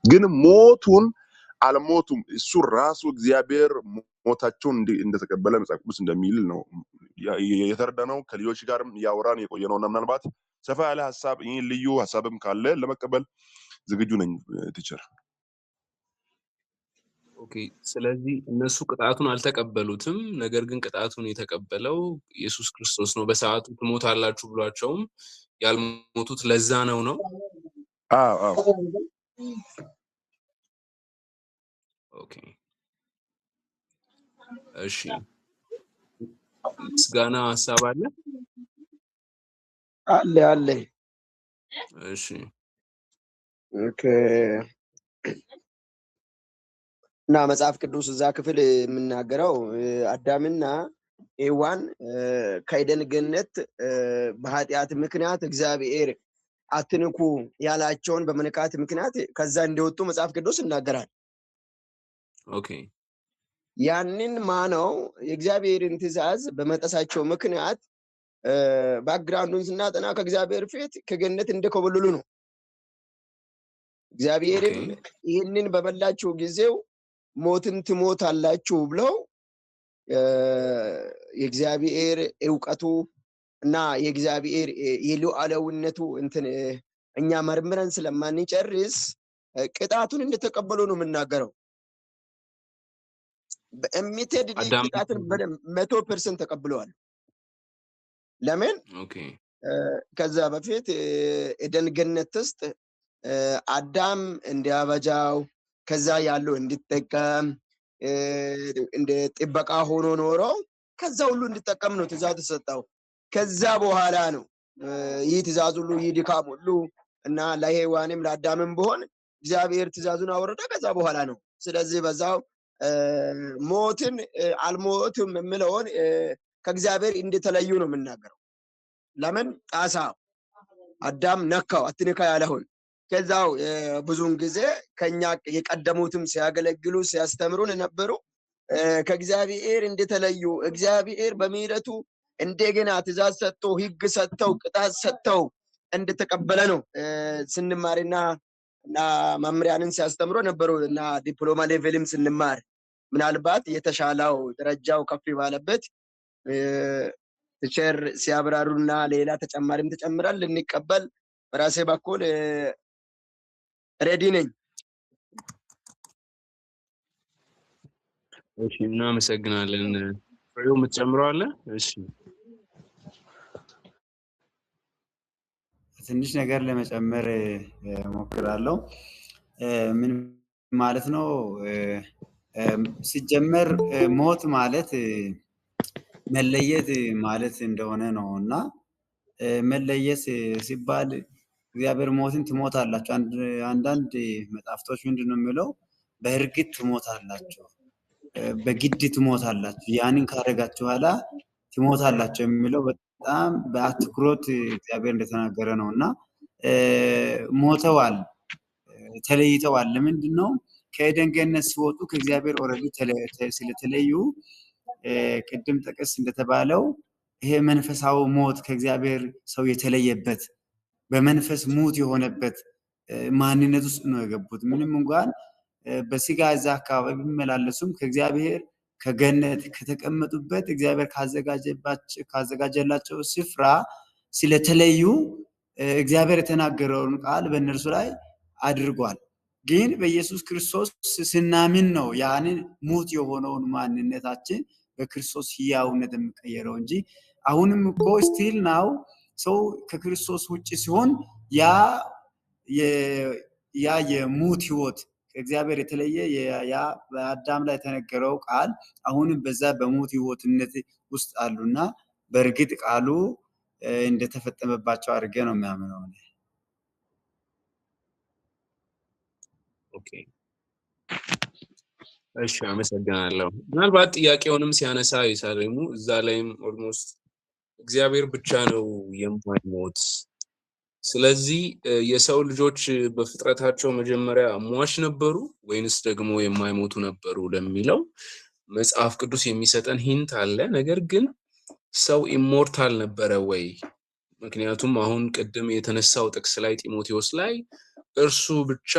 ግን ሞቱን አልሞቱም። እሱ ራሱ እግዚአብሔር ሞታቸውን እንደተቀበለ መጽሐፍ ቅዱስ እንደሚል ነው የተረዳነው። ከልጆች ጋርም ያወራን የቆየነውና ምናልባት ሰፋ ያለ ሐሳብ ይህን ልዩ ሐሳብም ካለ ለመቀበል ዝግጁ ነኝ ቲቸር። ኦኬ ስለዚህ እነሱ ቅጣቱን አልተቀበሉትም፣ ነገር ግን ቅጣቱን የተቀበለው ኢየሱስ ክርስቶስ ነው። በሰዓቱ ትሞታላችሁ ብሏቸውም ያልሞቱት ለዛ ነው። አዎ ኦኬ እሺ ምስጋና ሐሳብ አለ አለ እሺ ኦኬ እና መጽሐፍ ቅዱስ እዛ ክፍል የምናገረው አዳምና ሔዋን ከኤደን ገነት በኃጢአት ምክንያት እግዚአብሔር አትንኩ ያላቸውን በመንካት ምክንያት ከዛ እንደወጡ መጽሐፍ ቅዱስ ይናገራል። ኦኬ ያንን ማነው የእግዚአብሔርን ትእዛዝ በመጣሳቸው ምክንያት ባክግራውንዱን ስናጠና ከእግዚአብሔር ፊት ከገነት እንደኮበለሉ ነው። እግዚአብሔርም ይህንን በበላችሁ ጊዜው ሞትን ትሞታላችሁ ብለው የእግዚአብሔር ዕውቀቱ እና የእግዚአብሔር የሉዓላዊነቱ እንትን እኛ መርምረን ስለማንጨርስ ቅጣቱን እንደተቀበሉ ነው የምናገረው። በእምነት ቅጣቱን 100% ተቀብለዋል። ለምን? ከዛ በፊት ኤደን ገነት ውስጥ አዳም እንዲያበጃው ከዛ ያለው እንዲጠቀም እንደ ጥበቃ ሆኖ ኖሮ ከዛ ሁሉ እንዲጠቀም ነው ትእዛዝ ተሰጠው። ከዛ በኋላ ነው ይህ ትእዛዝ ሁሉ ይህ ድካም ሁሉ እና ለሔዋንም ለአዳምም ቢሆን እግዚአብሔር ትእዛዙን አወረደ። ከዛ በኋላ ነው። ስለዚህ በዛው ሞትን አልሞትም የምለውን ከእግዚአብሔር እንደተለዩ ነው የምናገረው። ለምን? ጣሳ አዳም ነካው አትንካ ያለውን። ከዛው ብዙውን ጊዜ ከኛ የቀደሙትም ሲያገለግሉ ሲያስተምሩን ነበሩ ከእግዚአብሔር እንደተለዩ እግዚአብሔር በምህረቱ እንደገና ትእዛዝ ሰጥተው ሕግ ሰጥተው ቅጣት ሰጥተው እንደተቀበለ ነው ስንማርና መምሪያንን ሲያስተምሩ ነበሩ እና ዲፕሎማ ሌቭልም ስንማር ምናልባት የተሻለው ደረጃው ከፍ ባለበት ቲቸር ሲያብራሩና ሌላ ተጨማሪም ተጨምራል ልንቀበል በራሴ በኩል ሬዲ ነኝ። እሺ እናመሰግናለን። ፍሬው የምትጨምረው አለ? እሺ ትንሽ ነገር ለመጨመር ሞክራለሁ። ምን ማለት ነው? ሲጀመር ሞት ማለት መለየት ማለት እንደሆነ ነው እና መለየት ሲባል እግዚአብሔር ሞትን ትሞታላችሁ፣ አንዳንድ መጽሐፍቶች ምንድነው የሚለው? በእርግጥ ትሞታላችሁ፣ በግድ ትሞታላችሁ፣ ያንን ካደረጋችሁ በኋላ ትሞታላችሁ የሚለው በጣም በአትኩሮት እግዚአብሔር እንደተናገረ ነው እና ሞተዋል፣ ተለይተዋል። ለምንድን ነው? ከኤደን ገነት ሲወጡ ከእግዚአብሔር ኦልሬዲ ስለተለዩ ቅድም ጠቀስ እንደተባለው ይሄ መንፈሳዊ ሞት ከእግዚአብሔር ሰው የተለየበት በመንፈስ ሙት የሆነበት ማንነት ውስጥ ነው የገቡት። ምንም እንኳን በስጋ እዛ አካባቢ ቢመላለሱም ከእግዚአብሔር ከገነት ከተቀመጡበት እግዚአብሔር ካዘጋጀላቸው ስፍራ ስለተለዩ እግዚአብሔር የተናገረውን ቃል በእነርሱ ላይ አድርጓል። ግን በኢየሱስ ክርስቶስ ስናምን ነው ያንን ሙት የሆነውን ማንነታችን በክርስቶስ ሕያውነት የሚቀየረው እንጂ አሁንም እኮ ስቲል ናው ሰው ከክርስቶስ ውጭ ሲሆን ያ የሙት ህይወት ከእግዚአብሔር የተለየ ያ በአዳም ላይ የተነገረው ቃል አሁንም በዛ በሙት ህይወትነት ውስጥ አሉና በእርግጥ ቃሉ እንደተፈጸመባቸው አድርጌ ነው የሚያምነው። ኦኬ እሺ አመሰግናለሁ። ምናልባት ጥያቄውንም ሲያነሳ ይሳለሙ እዛ ላይም ኦልሞስት እግዚአብሔር ብቻ ነው የማይሞት፣ ስለዚህ የሰው ልጆች በፍጥረታቸው መጀመሪያ ሟች ነበሩ ወይንስ ደግሞ የማይሞቱ ነበሩ ለሚለው መጽሐፍ ቅዱስ የሚሰጠን ሂንት አለ። ነገር ግን ሰው ኢሞርታል ነበረ ወይ? ምክንያቱም አሁን ቅድም የተነሳው ጥቅስ ላይ ጢሞቴዎስ ላይ እርሱ ብቻ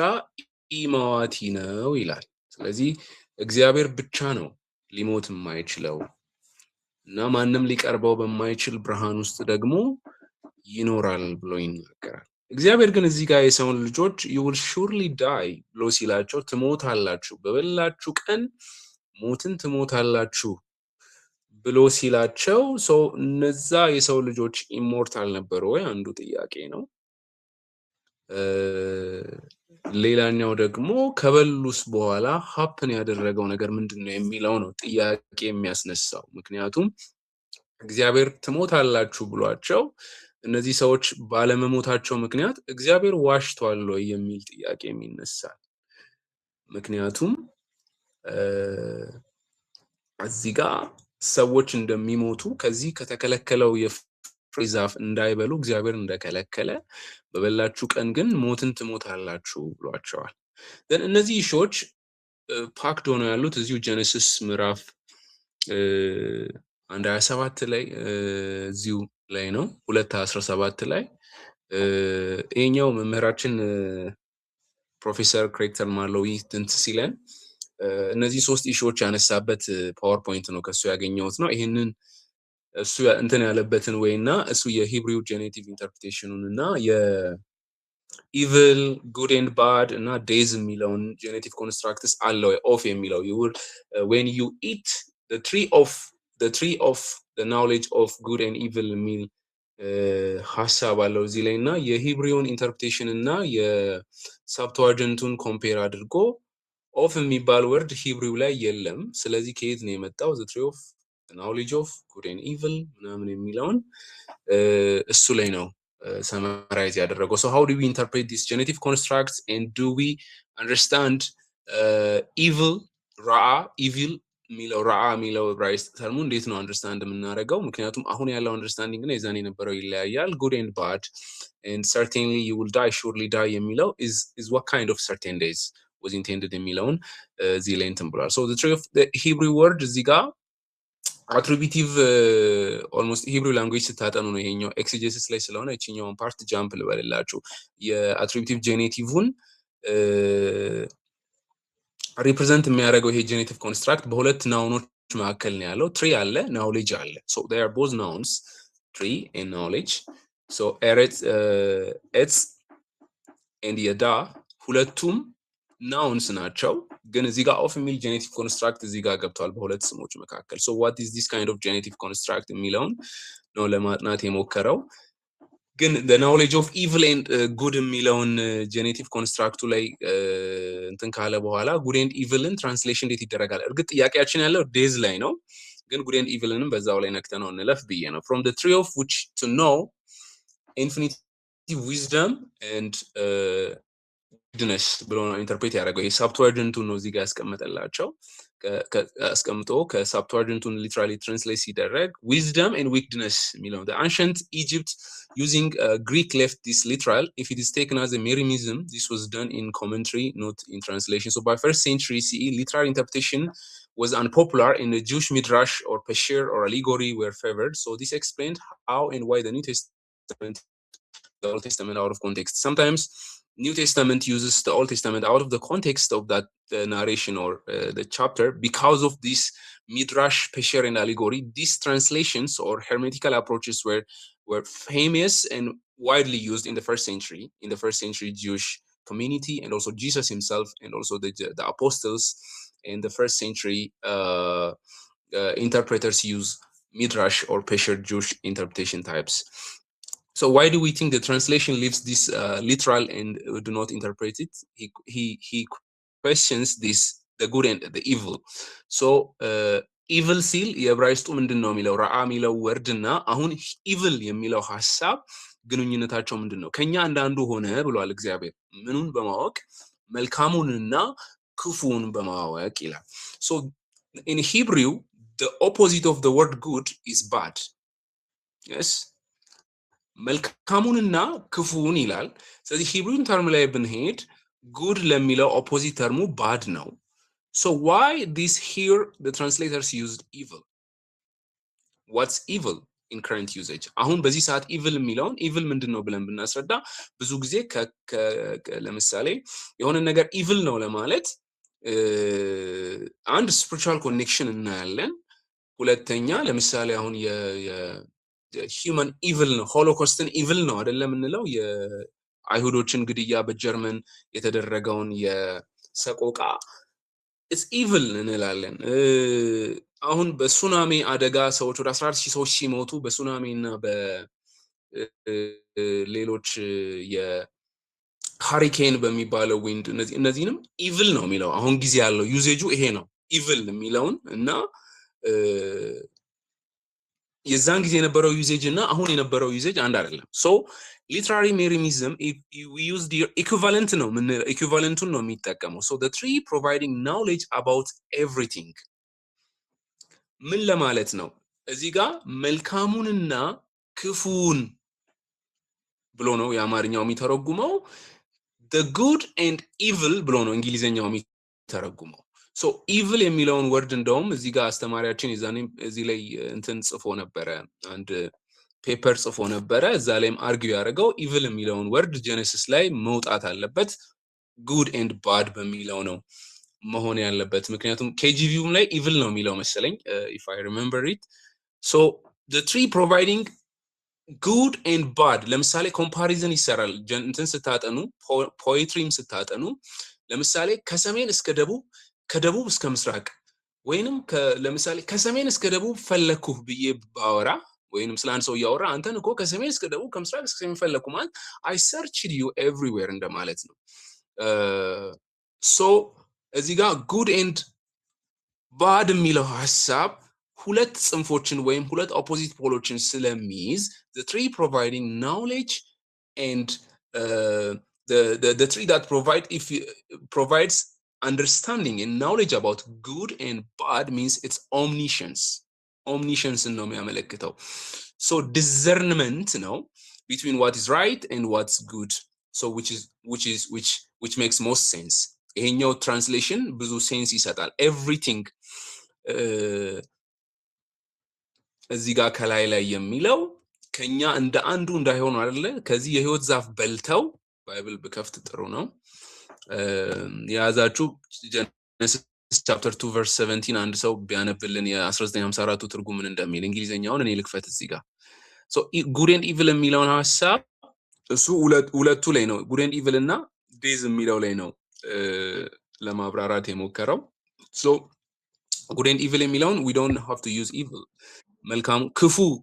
ኢማዋቲ ነው ይላል። ስለዚህ እግዚአብሔር ብቻ ነው ሊሞት የማይችለው እና ማንም ሊቀርበው በማይችል ብርሃን ውስጥ ደግሞ ይኖራል ብሎ ይናገራል። እግዚአብሔር ግን እዚህ ጋር የሰውን ልጆች you will surely die ብሎ ሲላቸው ትሞታላችሁ፣ በበላችሁ ቀን ሞትን ትሞታላችሁ ብሎ ሲላቸው እነዛ የሰው ልጆች ኢሞርታል ነበሩ ወይ? አንዱ ጥያቄ ነው። ሌላኛው ደግሞ ከበሉስ በኋላ ሀፕን ያደረገው ነገር ምንድነው የሚለው ነው ጥያቄ የሚያስነሳው። ምክንያቱም እግዚአብሔር ትሞታላችሁ ብሏቸው እነዚህ ሰዎች ባለመሞታቸው ምክንያት እግዚአብሔር ዋሽቷል ወይ የሚል ጥያቄ የሚነሳል። ምክንያቱም እዚህ ጋር ሰዎች እንደሚሞቱ ከዚህ ከተከለከለው የፍሬ ዛፍ እንዳይበሉ እግዚአብሔር እንደከለከለ በበላችሁ ቀን ግን ሞትን ትሞታላችሁ ብሏቸዋል። እነዚህ ኢሾች ፓክድ ሆነው ያሉት እዚሁ ጀነሲስ ምዕራፍ 1:27 ላይ እዚሁ ላይ ነው። 2:17 ላይ ይሄኛው መምህራችን ፕሮፌሰር ክሬክተር ማርሎዊ እንት ሲለን እነዚህ ሶስት ኢሹዎች ያነሳበት ፓወርፖይንት ነው ከሱ ያገኘሁት ነው። ይሄንን እሱ እንትን ያለበትን ወይና እሱ የሂብሪው ጄኔቲቭ ኢንተርፕሪቴሽኑን እና የኢቪል ጉድ ኤንድ ባድ እና ዴዝ የሚለውን ጄኔቲቭ ኮንስትራክትስ አለው ኦፍ የሚለው you will when you eat the tree of the knowledge of good and evil የሚል ሐሳብ አለው እዚህ ላይ እና የሂብሪውን ኢንተርፕሪቴሽን እና የሰብትዋጀንቱን ኮምፔር አድርጎ ኦፍ የሚባል ወርድ ሂብሪው ላይ የለም። ስለዚህ ከየት ነው የመጣው? the tree of the knowledge of good and evil ምናምን የሚለውን እሱ ላይ ነው summarize ያደረገው። so how do we interpret these genetic constructs and do we understand evil ሚለው ራአ ሚለው ዕብራይስጥ ተርሙ እንዴት ነው አንደርስታንድ የምናደርገው? ምክንያቱም አሁን ያለው አንደርስታንዲንግ እና የዛኔ የነበረው ይለያያል። good and bad and certainly you will die surely die የሚለው is what kind of certain days was intended የሚለውን እዚህ ላይ እንትን ብሏል። so the tree of the Hebrew word እዚህ ጋር attributive almost Hebrew language ስታጠኑ ነው ይሄኛው exegesis ላይ ስለሆነ እቺኛውን ፓርት ጃምፕ ልበልላችሁ። የattributive genitive-ን ሪፕሬዘንት የሚያደርገው ይሄ ጄኔቲቭ ኮንስትራክት በሁለት ናውኖች መካከል ነው ያለው። ትሪ አለ፣ ናውሌጅ አለ። so they are both nouns, tree and knowledge. so it's and yada ሁለቱም ናውንስ ናቸው። ግን እዚህ ጋር ኦፍ የሚል ጄኔቲቭ ኮንስትራክት እዚህ ጋር ገብቷል በሁለት ስሞች መካከል። so what is this kind of genetic construct የሚለውን ነው ለማጥናት የሞከረው። ግን the knowledge of evil and good የሚለውን ጄኔቲቭ ኮንስትራክቱ ላይ እንትን ካለ በኋላ good and evilን ትራንስሌሽን እንዴት ይደረጋል? እርግጥ ጥያቄያችን ያለው ዴዝ ላይ ነው። ግን good and evilንም በዛው ላይ ነክተነው እንለፍ ብዬ ነው። from the tree of which to know infinite wisdom and goodness ብሎ ነው ኢንተርፕሬት ያደረገው። ይሄ ሰብትዋጀንቱን ነው እዚህ ጋር ያስቀመጠላቸው። አስቀምጦ ከሰብትዋጀንቱን ሊትራሊ ትራንስሌት ሲደረግ wisdom and wickedness የሚለው the ancient Egypt using Greek left this literal. If it is taken as a merism, this was done in commentary, not in translation. So by 1st century CE, literal interpretation was unpopular in the Jewish midrash or pesher or allegory were favored. So this explained how and why the New Testament, the Old Testament out of context. Sometimes New Testament uses the Old Testament out of the context of that narration or the chapter because of this midrash, pesher, and allegory. These translations or hermeneutical approaches were famous and widely used in the first century Jewish community, and also Jesus himself and also the apostles in the first century interpreters use midrash or pesher Jewish interpretation types. So why do we think the translation leaves this literal and do not interpret it? He questions this, the good and the evil. So evil ሲል የዕብራይስጡ ምንድነው የሚለው ራአ የሚለው ወርድና አሁን evil የሚለው ሐሳብ ግንኙነታቸው ምንድነው? ከኛ አንዳንዱ ሆነ ብሏል እግዚአብሔር ምኑን በማወቅ መልካሙንና ክፉውን በማወቅ ይላል። So in Hebrew the opposite of the word good is bad. Yes, መልካሙንና ክፉውን ይላል። ስለዚህ ሂብሩን ተርም ላይ ብንሄድ ጉድ ለሚለው ኦፖዚት ተርሙ ባድ ነው። so why this here the translators used evil? What's evil? in current usage አሁን በዚህ ሰዓት evil የሚለውን evil ምንድነው ብለን ብናስረዳ ብዙ ጊዜ ለምሳሌ የሆነ ነገር evil ነው ለማለት አንድ spiritual connection እናያለን ሁለተኛ ለምሳሌ አሁን human evil ነው ሆሎኮስትን evil ነው አይደለም እንለው የአይሁዶችን ግድያ በጀርመን የተደረገውን የሰቆቃ it's evil እንላለን አሁን በሱናሚ አደጋ ሰዎች ወደ 14000 ሰዎች ሲሞቱ በሱናሚ እና በሌሎች የሃሪኬን በሚባለው ዊንድ እነዚህንም evil ነው የሚለው አሁን ጊዜ ያለው ዩዜጁ ይሄ ነው evil የሚለውን እና የዛን ጊዜ የነበረው ዩዜጅ እና አሁን የነበረው ዩዜጅ አንድ አይደለም so literary merism we use the equivalent ነው ምን equivalentun ነው የሚጠቀመው so the three providing knowledge about everything ምን ለማለት ነው እዚህ ጋር መልካሙንና ክፉን ብሎ ነው የአማርኛው የሚተረጉመው the good and evil ብሎ ነው እንግሊዘኛው የሚተረጉመው so evil የሚለውን ወርድ እንደውም እዚህ ጋር አስተማሪያችን ይዛኔም እዚህ ላይ እንትን ጽፎ ነበር አንድ ፔፐር ጽፎ ነበር እዛ ላይም አርጊው ያደረገው evil የሚለውን ወርድ ጄኔሲስ ላይ መውጣት አለበት good and bad በሚለው ነው መሆን ያለበት ምክንያቱም KJVም ላይ evil ነው የሚለው መሰለኝ if I remember it so the three providing good and bad ለምሳሌ comparison ይሰራል እንትን ስታጠኑ poetryም ስታጠኑ ለምሳሌ ከሰሜን እስከ ደቡብ ከደቡብ እስከ ምስራቅ ወይንም ለምሳሌ ከሰሜን እስከ ደቡብ ፈለኩህ ብዬ ባወራ ወይንም ስላን ሰው ያወራ አንተን እኮ ከሰሜን እስከ ደቡብ ከምስራቅ እስከ ሰሜን ፈለኩ ማለት I searched you everywhere እንደማለት ነው so እዚህ ጋር good and bad የሚለው ሐሳብ ሁለት ጽንፎችን ወይም ሁለት opposite ፖሎችን ስለሚይዝ the three providing knowledge and the three that provides understanding and knowledge about good and bad means it's omniscience ነው የሚያመለክተው so discernment ነው between what is right and what's good so which makes most sense ይሄኛው translation ብዙ ሴንስ ይሰጣል everything እዚህ ጋር ከላይ ላይ የሚለው ከኛ እንደ አንዱ እንዳይሆኑ አይደለ ከዚህ የህይወት ዛፍ በልተው ባይብል በከፍት ጥሩ ነው ያዛችሁ Genesis chapter 2 verse 17 አንድ ሰው ቢያነብልን የ1954 ትርጉም ምን እንደሚል እንግሊዘኛውን እኔ ልክፈት እዚህ ጋር so good and evil የሚለውን ሐሳብ እሱ ሁለቱ ላይ ነው good and evil እና days የሚለው ላይ ነው ለማብራራት የሞከረው so good and evil የሚለውን we don't have to use evil መልካም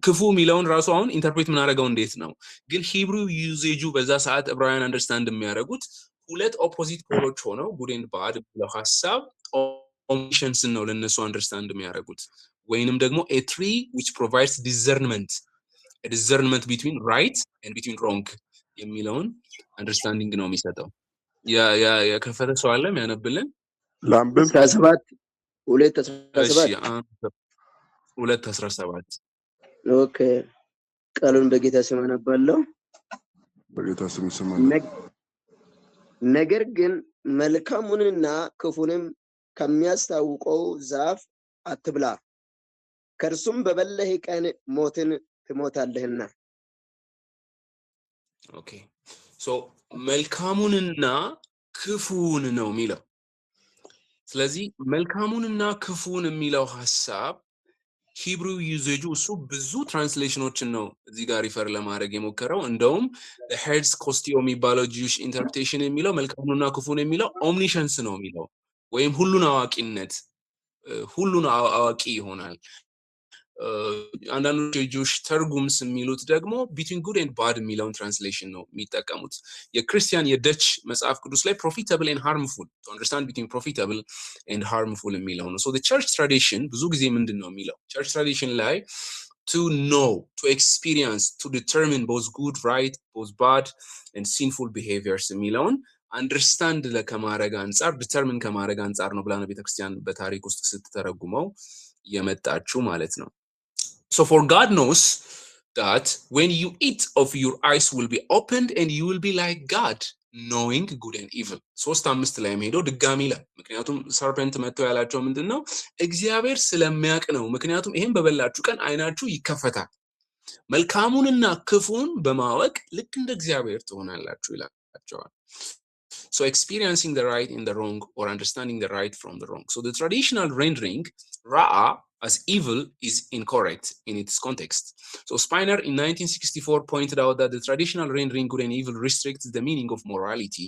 ክፉ የሚለውን ራሱ አሁን ኢንተርፕሬት ምናደርገው እንዴት ነው ግን ሂብሩ ዩዜጁ በዛ ሰዓት ዕብራውያን አንደርስታንድ የሚያደርጉት ሁለት ኦፖዚት ፖሎች ሆነው good and bad ብለው ሐሳብ omniscience ነው ለነሱ አንደርስታንድ የሚያደርጉት ወይንም ደግሞ a tree which provides discernment between right and between wrong የሚለውን አንደርስታንዲንግ ነው የሚሰጠው የከፈተ ሰው አለ የሚያነብልን ላምብል 17 2:17 ኦኬ ቃሉን በጌታ ስም አነባለሁ በጌታ ስም ይሰማል ነገር ግን መልካሙንና ክፉንም ከሚያስታውቀው ዛፍ አትብላ ከርሱም በበለህ ቀን ሞትን ትሞታለህና ኦኬ ሶ መልካሙንና ክፉን ነው የሚለው ስለዚህ መልካሙንና ክፉን የሚለው ሐሳብ ሂብሩ ዩዜጁ እሱ ብዙ ትራንስሌሽኖችን ነው እዚህ ጋር ሪፈር ለማድረግ የሞከረው እንደውም the heads costio የሚባለው Jewish interpretation የሚለው መልካሙንና ክፉን የሚለው omniscience ነው የሚለው ወይም ሁሉን አዋቂነት ሁሉን አዋቂ ይሆናል አንዳንዶቹ የጁሽ ተርጉምስ የሚሉት ደግሞ between good and bad የሚለውን ትራንስሌሽን ነው የሚጠቀሙት የክርስቲያን የደች መጽሐፍ ቅዱስ ላይ profitable and harmful to understand between profitable and harmful የሚለው ነው so the church tradition ብዙ ጊዜ ምንድነው የሚለው church tradition ላይ to know to experience to determine both good right both bad and sinful behaviors የሚለውን understand ለከማረግ አንፃር determine ከማረግ አንፃር ነው ብላ ቤተክርስቲያን በታሪክ ውስጥ ስትተረጉመው የመጣችው ማለት ነው So for God knows that when you eat of your eyes will be opened and you will be like God knowing good and evil 3:5 ላይ ሄዶ ድጋሚ ላይ ምክንያቱም serpent መጥቶ ያላቸው ምንድነው እግዚአብሔር ስለሚያውቅ ነው ምክንያቱም ይሄን በበላችሁ ቀን አይናችሁ ይከፈታል መልካሙንና ክፉን በማወቅ ልክ እንደ እግዚአብሔር ትሆናላችሁ ይላቸዋል። So experiencing the right in the wrong or understanding the right from the wrong. So the traditional rendering ra'a as evil is incorrect in its context. So Spiner in 1964 pointed out that the traditional rendering good and evil restricts the meaning of morality.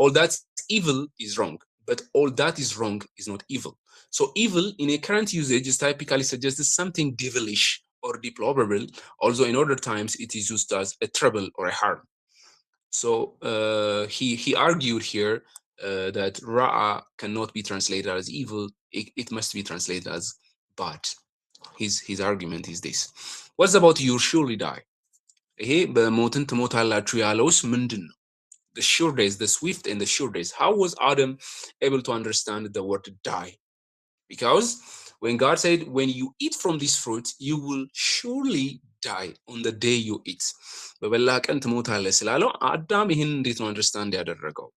All that's evil is wrong, but all that is wrong is not evil. So evil in a current usage is typically suggests something devilish or deplorable, although in older times it is used as a trouble or a harm. So he argued here that ra'a cannot be translated as evil, it must be translated as bad. His argument is this. What's about you surely die? ይሄ በሞትን ትሞታላችሁ ያለውስ ምንድነው? The sure days, the swift and the sure days. How was Adam able to understand the word die? Because when God said, when you eat from this fruit, you will surely die on the day you eat. በበላ ቀን ትሞታለህ ስላለው አዳም ይህን እንዴት ነው አንደርስታንድ ያደረገው?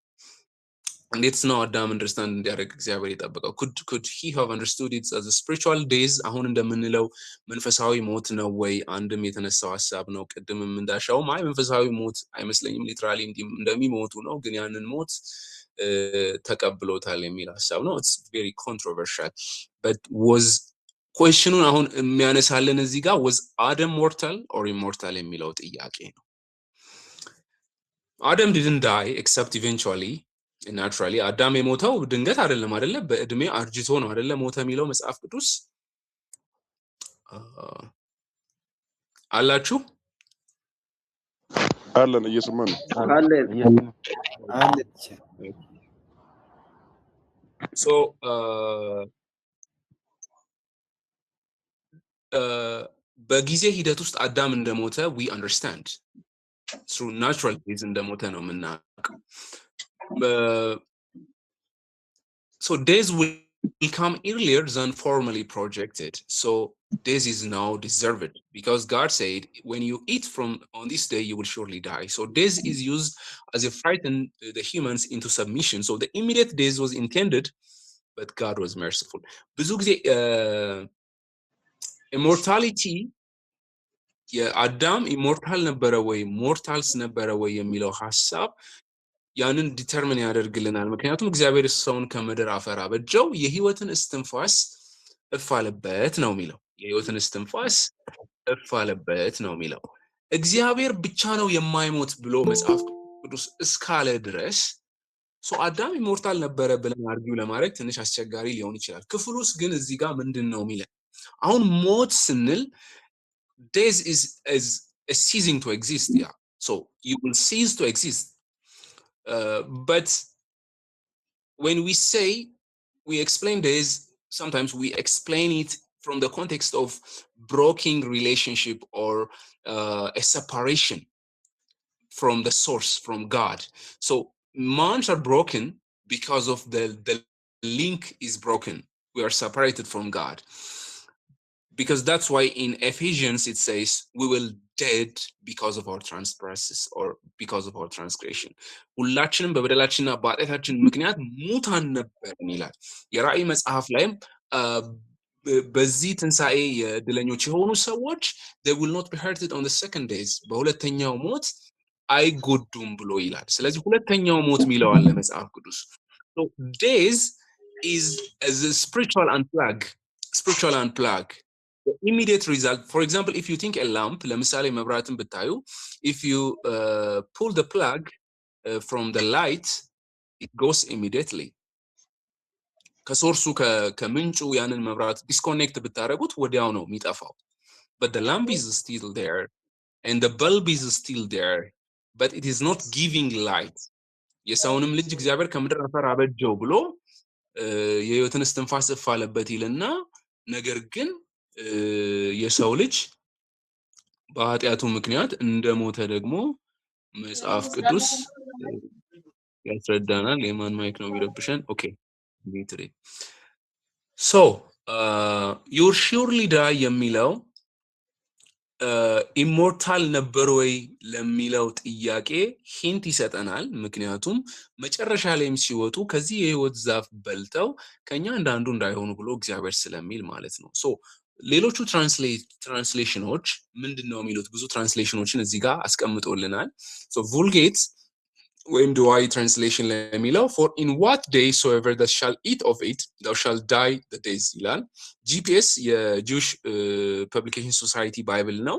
እንዴት ነው አዳም አንደርስታንድ እንዲያደርግ እግዚአብሔር የጠበቀው? could he have understood it as a spiritual days? አሁን እንደምንለው መንፈሳዊ ሞት ነው ወይ? አንድም የተነሳው ሐሳብ ነው። ቅድምም እንዳሻው መንፈሳዊ ሞት አይመስለኝም ሊትራሊ እንደሚሞቱ ነው፣ ግን ያንን ሞት ተቀብሎታል የሚል ሐሳብ ነው። it's very controversial, but was questionን አሁን የሚያነሳልን እዚህ ጋር was Adam mortal or immortal የሚለው ጥያቄ ነው። Adam didn't die except eventually, naturally. አዳም የሞተው ድንገት አይደለም አይደለ? በእድሜ አርጅቶ ነው አይደለ ሞተ የሚለው መጽሐፍ ቅዱስ አላችሁ? አለን እየሰማን ነው። አለ So በጊዜ ሂደት ውስጥ አዳም እንደሞተ we understand through natural days እንደሞተ ነው የምናውቀው። So days will come earlier than formally projected. So days is now deserved because God said, when you eat from on this day, you will surely die. So days is used as a frighten the humans into submission. So the immediate days was intended, but God was merciful. ብዙ ጊዜ immortality የአዳም ኢሞርታል ነበረ ወይ ሞርታልስ ነበረ ወይ የሚለው ሐሳብ ያንን ዲተርሚን ያደርግልናል። ምክንያቱም እግዚአብሔር ሰውን ከምድር አፈር አበጀው የህይወትን እስትንፋስ እፍ አለበት ነው የሚለው። የህይወትን እስትንፋስ እፍ አለበት ነው የሚለው። እግዚአብሔር ብቻ ነው የማይሞት ብሎ መጽሐፍ ቅዱስ እስካለ ድረስ አዳም ኢሞርታል ነበረ ብለን አርጊው ለማድረግ ትንሽ አስቸጋሪ ሊሆን ይችላል። ክፍሉስ ግን እዚህ ጋር ምንድነው የሚለው? አሁን ሞት ስንል days is a ceasing to exist, yeah. So you will cease to exist. But when we say we explain days, sometimes we explain it from the context of broken relationship or a separation from the source, from God. So minds are broken because of the link is broken. We are separated from God. Because that's why in Ephesians it says we will dead because of our transgressions or because of our transgression. ሁላችንም በበደላችንና በኃጢአታችን ምክንያት ሙታን ነበርን ይላል። የራእይ መጽሐፍ ላይም በዚህ ትንሣኤ የድለኞች የሆኑ ሰዎች they will not be hurted on the second days በሁለተኛው ሞት አይጎዱም ብሎ ይላል። ስለዚህ ሁለተኛው ሞት የሚለው አለ መጽሐፍ ቅዱስ። So days is as a spiritual unplug. The immediate result, for example, if you think a lamp, ለምሳሌ መብራትን ብታዩ, if you pull the plug from the light, it goes immediately. ከሶርሱ ከምንጩ ያንን መብራት ዲስኮኔክት ብታረጉት ወዲያው ነው የሚጠፋው። But the lamp is still there and the bulb is still there, but it is not giving light. የሰውንም ልጅ እግዚአብሔር ከምድር አፈር አበጀው ብሎ የህይወትን እስትንፋስ እፍ አለበት ይልና ነገር ግን የሰው ልጅ በኃጢአቱ ምክንያት እንደሞተ ደግሞ መጽሐፍ ቅዱስ ያስረዳናል። የማን ማይክ ነው የሚረብሸን? ኦኬ ቢትሪ ሶ you surely die የሚለው ኢሞርታል ነበር ወይ ለሚለው ጥያቄ ሂንት ይሰጠናል። ምክንያቱም መጨረሻ ላይም ሲወጡ ከዚህ የህይወት ዛፍ በልተው ከኛ እንዳንዱ እንዳይሆኑ ብሎ እግዚአብሔር ስለሚል ማለት ነው። ሶ ሌሎቹ ትራንስሌሽኖች ምንድነው የሚሉት? ብዙ ትራንስሌሽኖችን እዚህ ጋር አስቀምጦልናል። ሶ vulgate ወይም ድዋይ ትራንስሌሽን ለሚለው for in what day soever thou shall eat of it thou shall die the days ይላል። GPS የጂውሽ ፐብሊኬሽን ሶሳይቲ ባይብል ነው።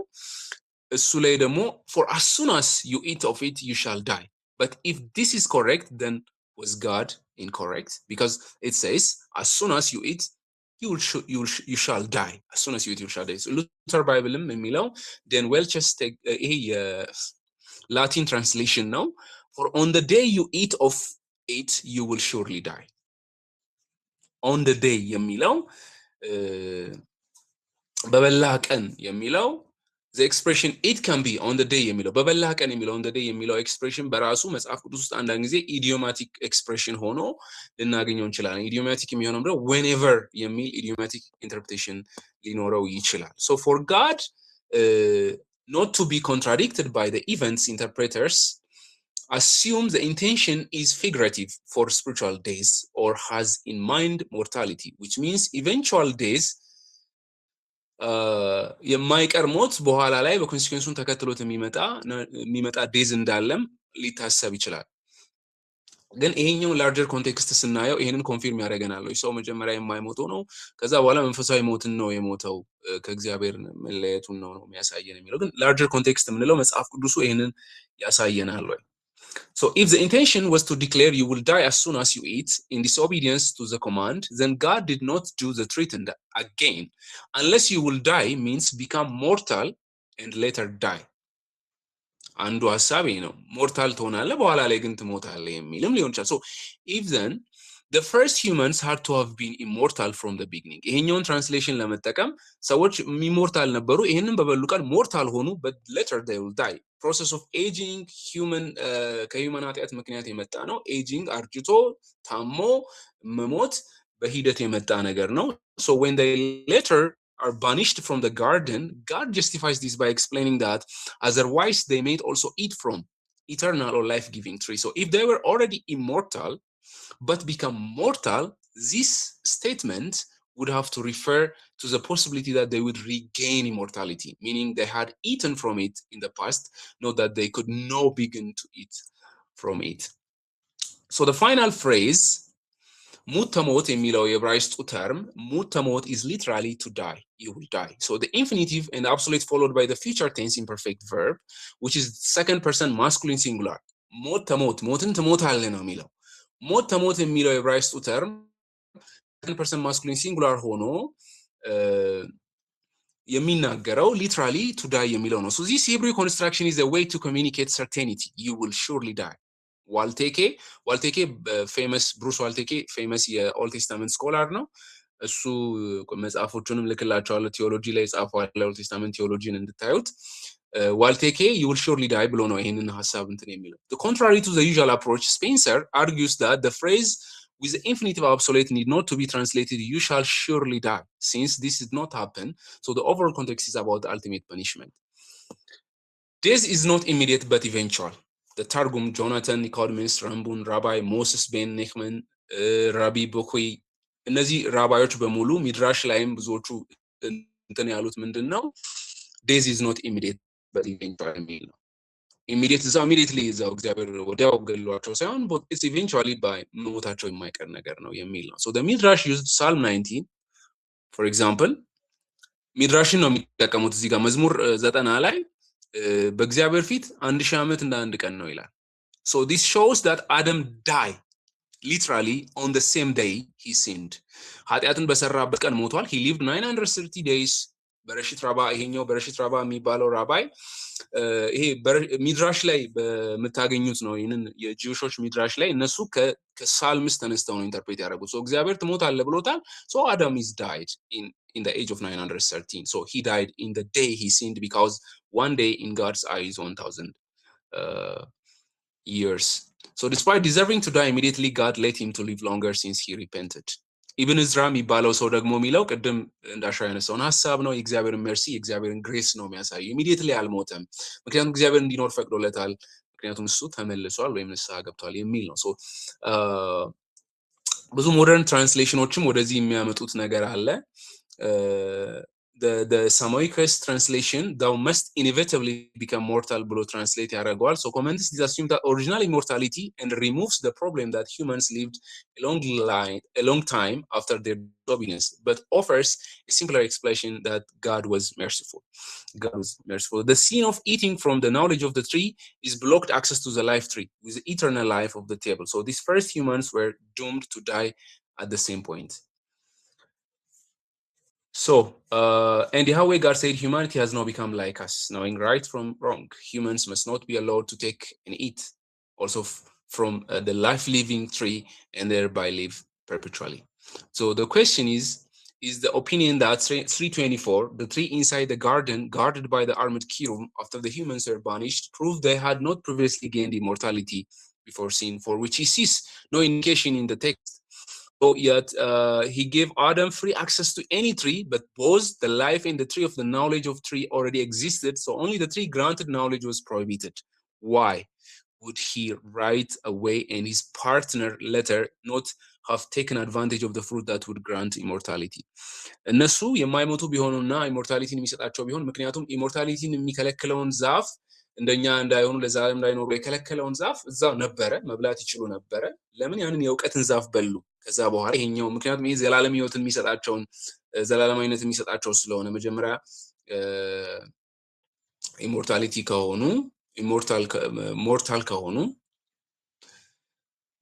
እሱ ላይ ደግሞ for as soon as you eat of it you shall die, but if this is correct then was God incorrect, because it says as soon as you eat you shall die, as soon as you eat you shall die. so Luther ባይብልም የሚለው then Welch's ይሄ የላቲን ትራንስሌሽን ነው for on the day you eat of it you will surely die. on the day የሚለው በበላህ ቀን የሚለው the expression it can be on the day የሚለው በበላህ ቀን የሚለው on the day የሚለው ኤክስፕሬሽን በራሱ መጽሐፍ ቅዱስ ውስጥ አንዳንድ ጊዜ ኢዲዮማቲክ ኤክስፕሬሽን ሆኖ ልናገኘው እንችላለን። ኢዲዮማቲክ የሚሆነው ደግሞ whenever የሚል ኢዲዮማቲክ ኢንተርፕሬቴሽን ሊኖረው ይችላል። so for God not to be contradicted by the events, interpreters assume the intention is figurative for spiritual days or has in mind mortality, which means eventual days የማይቀር ሞት በኋላ ላይ በኮንሲኩዌንሱን ተከትሎት የሚመጣ ዴዝ እንዳለም ሊታሰብ ይችላል። ግን ይሄኛው ላርጀር ኮንቴክስት ስናየው ይሄንን ኮንፊርም ያደርገናል። ሰው መጀመሪያ የማይሞተው ነው፣ ከዛ በኋላ መንፈሳዊ ሞትን ነው የሞተው፣ ከእግዚአብሔር መለየቱን ነው የሚያሳየን የሚለው ግን ላርጀር ኮንቴክስት የምንለው መጽሐፍ ቅዱሱ ይሄንን ያሳየናል ወይ? So if the intention was to declare you will die as soon as you eat in disobedience to the command, then God did not do the treatment again. Unless you will die means become mortal and later die. አንዱ ሐሳብ ነው ሞርታል ትሆናለህ በኋላ ላይ ግን ትሞታለህ የሚልም ሊሆን ይችላል። so if then the first humans had to have been immortal from the beginning. ይሄኛውን ትራንስሌሽን ለመጠቀም ሰዎች ኢሞርታል ነበሩ፣ ይሄንን በበሉ ቀን ሞርታል ሆኑ፣ but later they will die. process of aging human ከሂውማን ኃጢአት ምክንያት የመጣ ነው። aging አርጅቶ ታሞ መሞት በሂደት የመጣ ነገር ነው። so when they later are banished from the garden, God justifies this by explaining that otherwise they may also eat from eternal or life-giving tree. So if they were already immortal but become mortal, this statement would have to refer to the possibility that they would regain immortality, meaning they had eaten from it in the past, not that they could now begin to eat from it. So the final phrase ሙት ተሞት የሚለው የዕብራይስጡ term ሙት ተሞት is literally to die, you will die. So the infinitive and absolute followed by the future tense imperfect verb, which is second person masculine singular. ሞት ተሞት ሞትን ትሞታለህ ነው የሚለው። ሞት ተሞት የሚለው የዕብራይስጡ term second person masculine singular ሆኖ የሚናገረው literally to die የሚለው ነው። So this Hebrew construction is a way to communicate certainty, you will surely die. ዋልቴኬ ፌመስ ብሩስ ዋልቴኬ ፌመስ የኦልድ ቴስታመንት ስኮላር ነው። እሱ መጽሐፎቹንም ልክላቸዋለሁ ቲዮሎጂ ላይ ጻፈዋል። ኦልድ ቴስታመንት ቲዮሎጂን እንድታዩት ዋልቴኬ you will surely die ብሎ ነው ይሄንን ሐሳብ እንትን የሚለው። The contrary to the usual approach, Spencer argues that the phrase with the infinitive absolute need not to be translated you shall surely die, since this did not happen. So the overall context is about the ultimate punishment. Death is not immediate but eventual. The Targum, Jonathan Nicodemus, Rambun, Rabbi Moses Ben Nechman, Rabbi Bokhui, እነዚህ ራባዮች በሙሉ ሚድራሽ ላይም ብዙዎቹ እንትን ያሉት ምንድነው death is not immediate but eventual የሚል ነው። immediate immediately እዛው እግዚአብሔር ወዲያው ገሏቸው ሳይሆን but it's eventually by ሞታቸው የማይቀር ነገር ነው የሚል ነው። So the Midrash used Psalm 19 for example ሚድራሽን ነው የሚጠቀሙት እዚህ ጋር መዝሙር 90 ላይ በእግዚአብሔር ፊት 1000 ዓመት እንደ አንድ ቀን ነው ይላል። So this shows that Adam died literally on the same day he sinned. ኃጢአትን በሰራበት ቀን ሞቷል። he lived 930 days. በረሺት ራባ ይሄኛው በረሺት ራባ የሚባለው ራባይ ይሄ ሚድራሽ ላይ በመታገኙት ነው። ይሄንን የጂውሾች ሚድራሽ ላይ እነሱ ከሳልምስ ተነስተው ነው ኢንተርፕሬት ያደረጉት። so እግዚአብሔር ትሞታለህ ብሎታል። so Adam is died in the age of 913. So he died in the day he sinned, because one day in God's eye is 1000 years. So despite deserving to die immediately, God let him to live longer since he repented. ኢብን እዝራ የሚባለው ሰው ደግሞ የሚለው ቅድም እንዳሻው ያነሳውን ሐሳብ ነው። የእግዚአብሔርን መርሲ የእግዚአብሔርን ግሬስ ነው የሚያሳየው። ኢሚዲየትሊ አልሞተም፣ ምክንያቱም እግዚአብሔር እንዲኖር ፈቅዶለታል፣ ምክንያቱም እሱ ተመልሷል ወይም ንስሐ ገብቷል የሚል ነው። ሶ ብዙ ሞደርን ትራንስሌሽኖችም ወደዚህ የሚያመጡት ነገር አለ። the Samoic translation, thou must inevitably become mortal below translate ያደርገዋል. So commentators assume that original immortality and removes the problem that humans lived a long time after their disobedience, but offers a simpler explanation that God was merciful. God was merciful. The sin of eating from the knowledge of the tree is blocked access to the life tree with the eternal life of the table. So these first humans were doomed to die at the same point. So, and Yahweh God said, humanity has now become like us, knowing right from wrong. Humans must not be allowed to take and eat also from the life-living tree and thereby live perpetually. So the question is the opinion that 324, the tree inside the garden guarded by the armored cherubim after the humans were banished, proved they had not previously gained immortality before sin, for which he sees no indication in the text. So yet he gave Adam free access to any tree, but both the life and the tree of the knowledge of tree already existed. So only the tree granted knowledge was prohibited. Why would he right away and his partner later not have taken advantage of the fruit that would grant immortality? እነሱ የማይሞቱ ቢሆኑና ኢሞርታሊቲን የሚሰጣቸው ቢሆን ምክንያቱም ኢሞርታሊቲን የሚከለክለውን ዛፍ እንደኛ እንዳይሆኑ ለዘላለም እንዳይኖሩ የከለከለውን ዛፍ እዛው ነበረ መብላት ይችሉ ነበረ ለምን ያንን የእውቀትን ዛፍ በሉ ከዛ በኋላ ይሄኛው ምክንያቱም ይሄ ዘላለም ህይወትን የሚሰጣቸውን ዘላለማዊነት የሚሰጣቸው ስለሆነ መጀመሪያ ኢሞርታሊቲ ከሆኑ ሞርታል ከሆኑ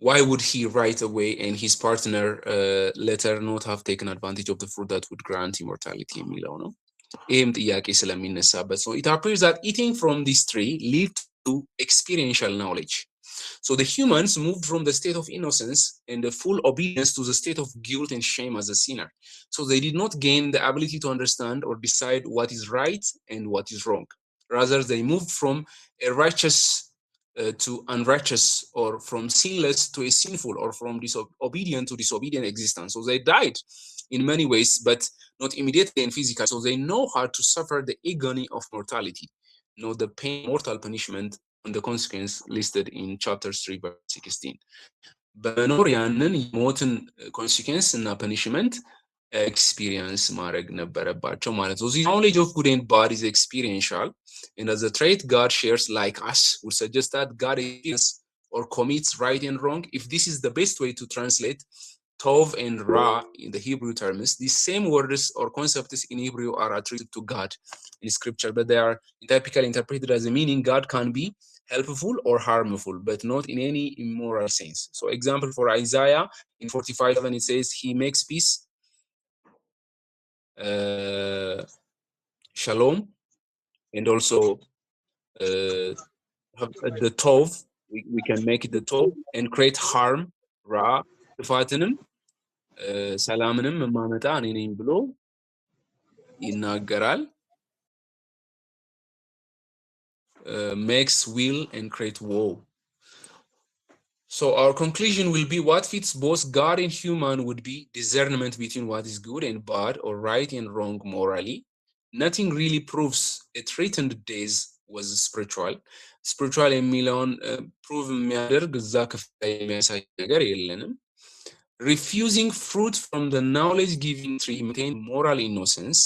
why would he right away and his partner later not have taken advantage of the fruit that would grant immortality የሚለው ነው ይሄም ጥያቄ ስለሚነሳበት so it appears that eating from this tree led to experiential knowledge. So the humans moved from the state of innocence and the full obedience to the state of guilt and shame as a sinner. So they did not gain the ability to understand or decide what is right and what is wrong. Rather, they moved from a righteous to unrighteous, or from sinless to a sinful, or from disobedient to disobedient existence. So they died in many ways, but not immediately and physically. So they know how to suffer the agony of mortality, know the pain, mortal punishment, and the consequence listed in chapter 3 verse 16. በመኖር ያንን የሞትን consequence እና punishment experience ማድረግ ነበረባቸው ማለት ነው. The knowledge of good and bad is experiential, and as a trait God shares like us would suggest that God experiences or commits right and wrong. If this is the best way to translate Tov and Ra in the Hebrew terms, these same words or concepts in Hebrew are attributed to God in scripture, but they are typically interpreted as a meaning God can be helpful or harmful, but not in any immoral sense. So example for Isaiah in 45:7 it says he makes peace, shalom, and also the Tov, we can make it the Tov and create harm, Ra, ጥፋትንም ሰላምንም ማመጣ እኔ ነኝ ብሎ ይናገራል. Makes will and create woe. So our conclusion will be what fits both God and human would be discernment between what is good and bad, or right and wrong morally. Nothing really proves a threatened days was spiritual. Spiritual የሚለውን prove የሚያደርግ እዛ ክፍል የሚያሳይ ነገር የለንም. Refusing fruit from the knowledge giving tree maintain moral innocence.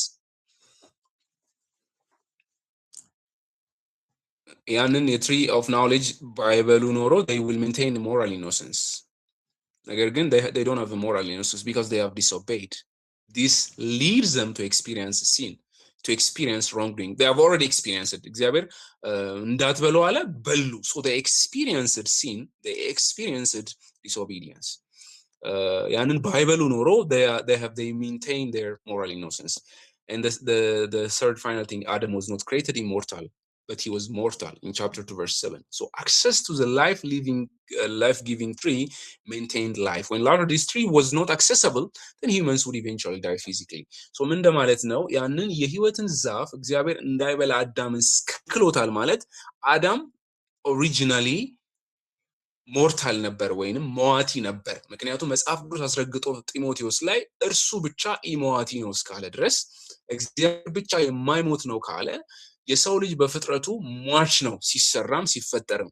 ያንን የtree of knowledge ባይበሉ ኖሮ they will maintain moral innocence. ነገር ግን they don't have a moral innocence because they have disobeyed. This leads them to experience sin, to experience wrongdoing. They have already experienced it. እግዚአብሔር እንዳትበሉ አለ በሉ. So they experienced sin, they experienced disobedience. ያንን ባይበሉ ኖሮ they maintain their moral innocence. And the third final thing, Adam was not created immortal, but he was mortal in chapter 2 verse 7. So access to the life-giving tree maintained life. When later this tree was not accessible, then humans would eventually die physically. So ምን እንደማለት ነው? ያንን የህይወትን ዛፍ እግዚአብሔር እንዳይበላ አዳምን ከልክሎታል ማለት አዳም originally ሞርታል ነበር ወይንም ሞዋቲ ነበር። ምክንያቱም መጽሐፍ ቅዱስ አስረግጦ ጢሞቴዎስ ላይ እርሱ ብቻ ኢሞዋቲ ነው እስካለ ድረስ እግዚአብሔር ብቻ የማይሞት ነው ካለ የሰው ልጅ በፍጥረቱ ሟች ነው ሲሰራም ሲፈጠርም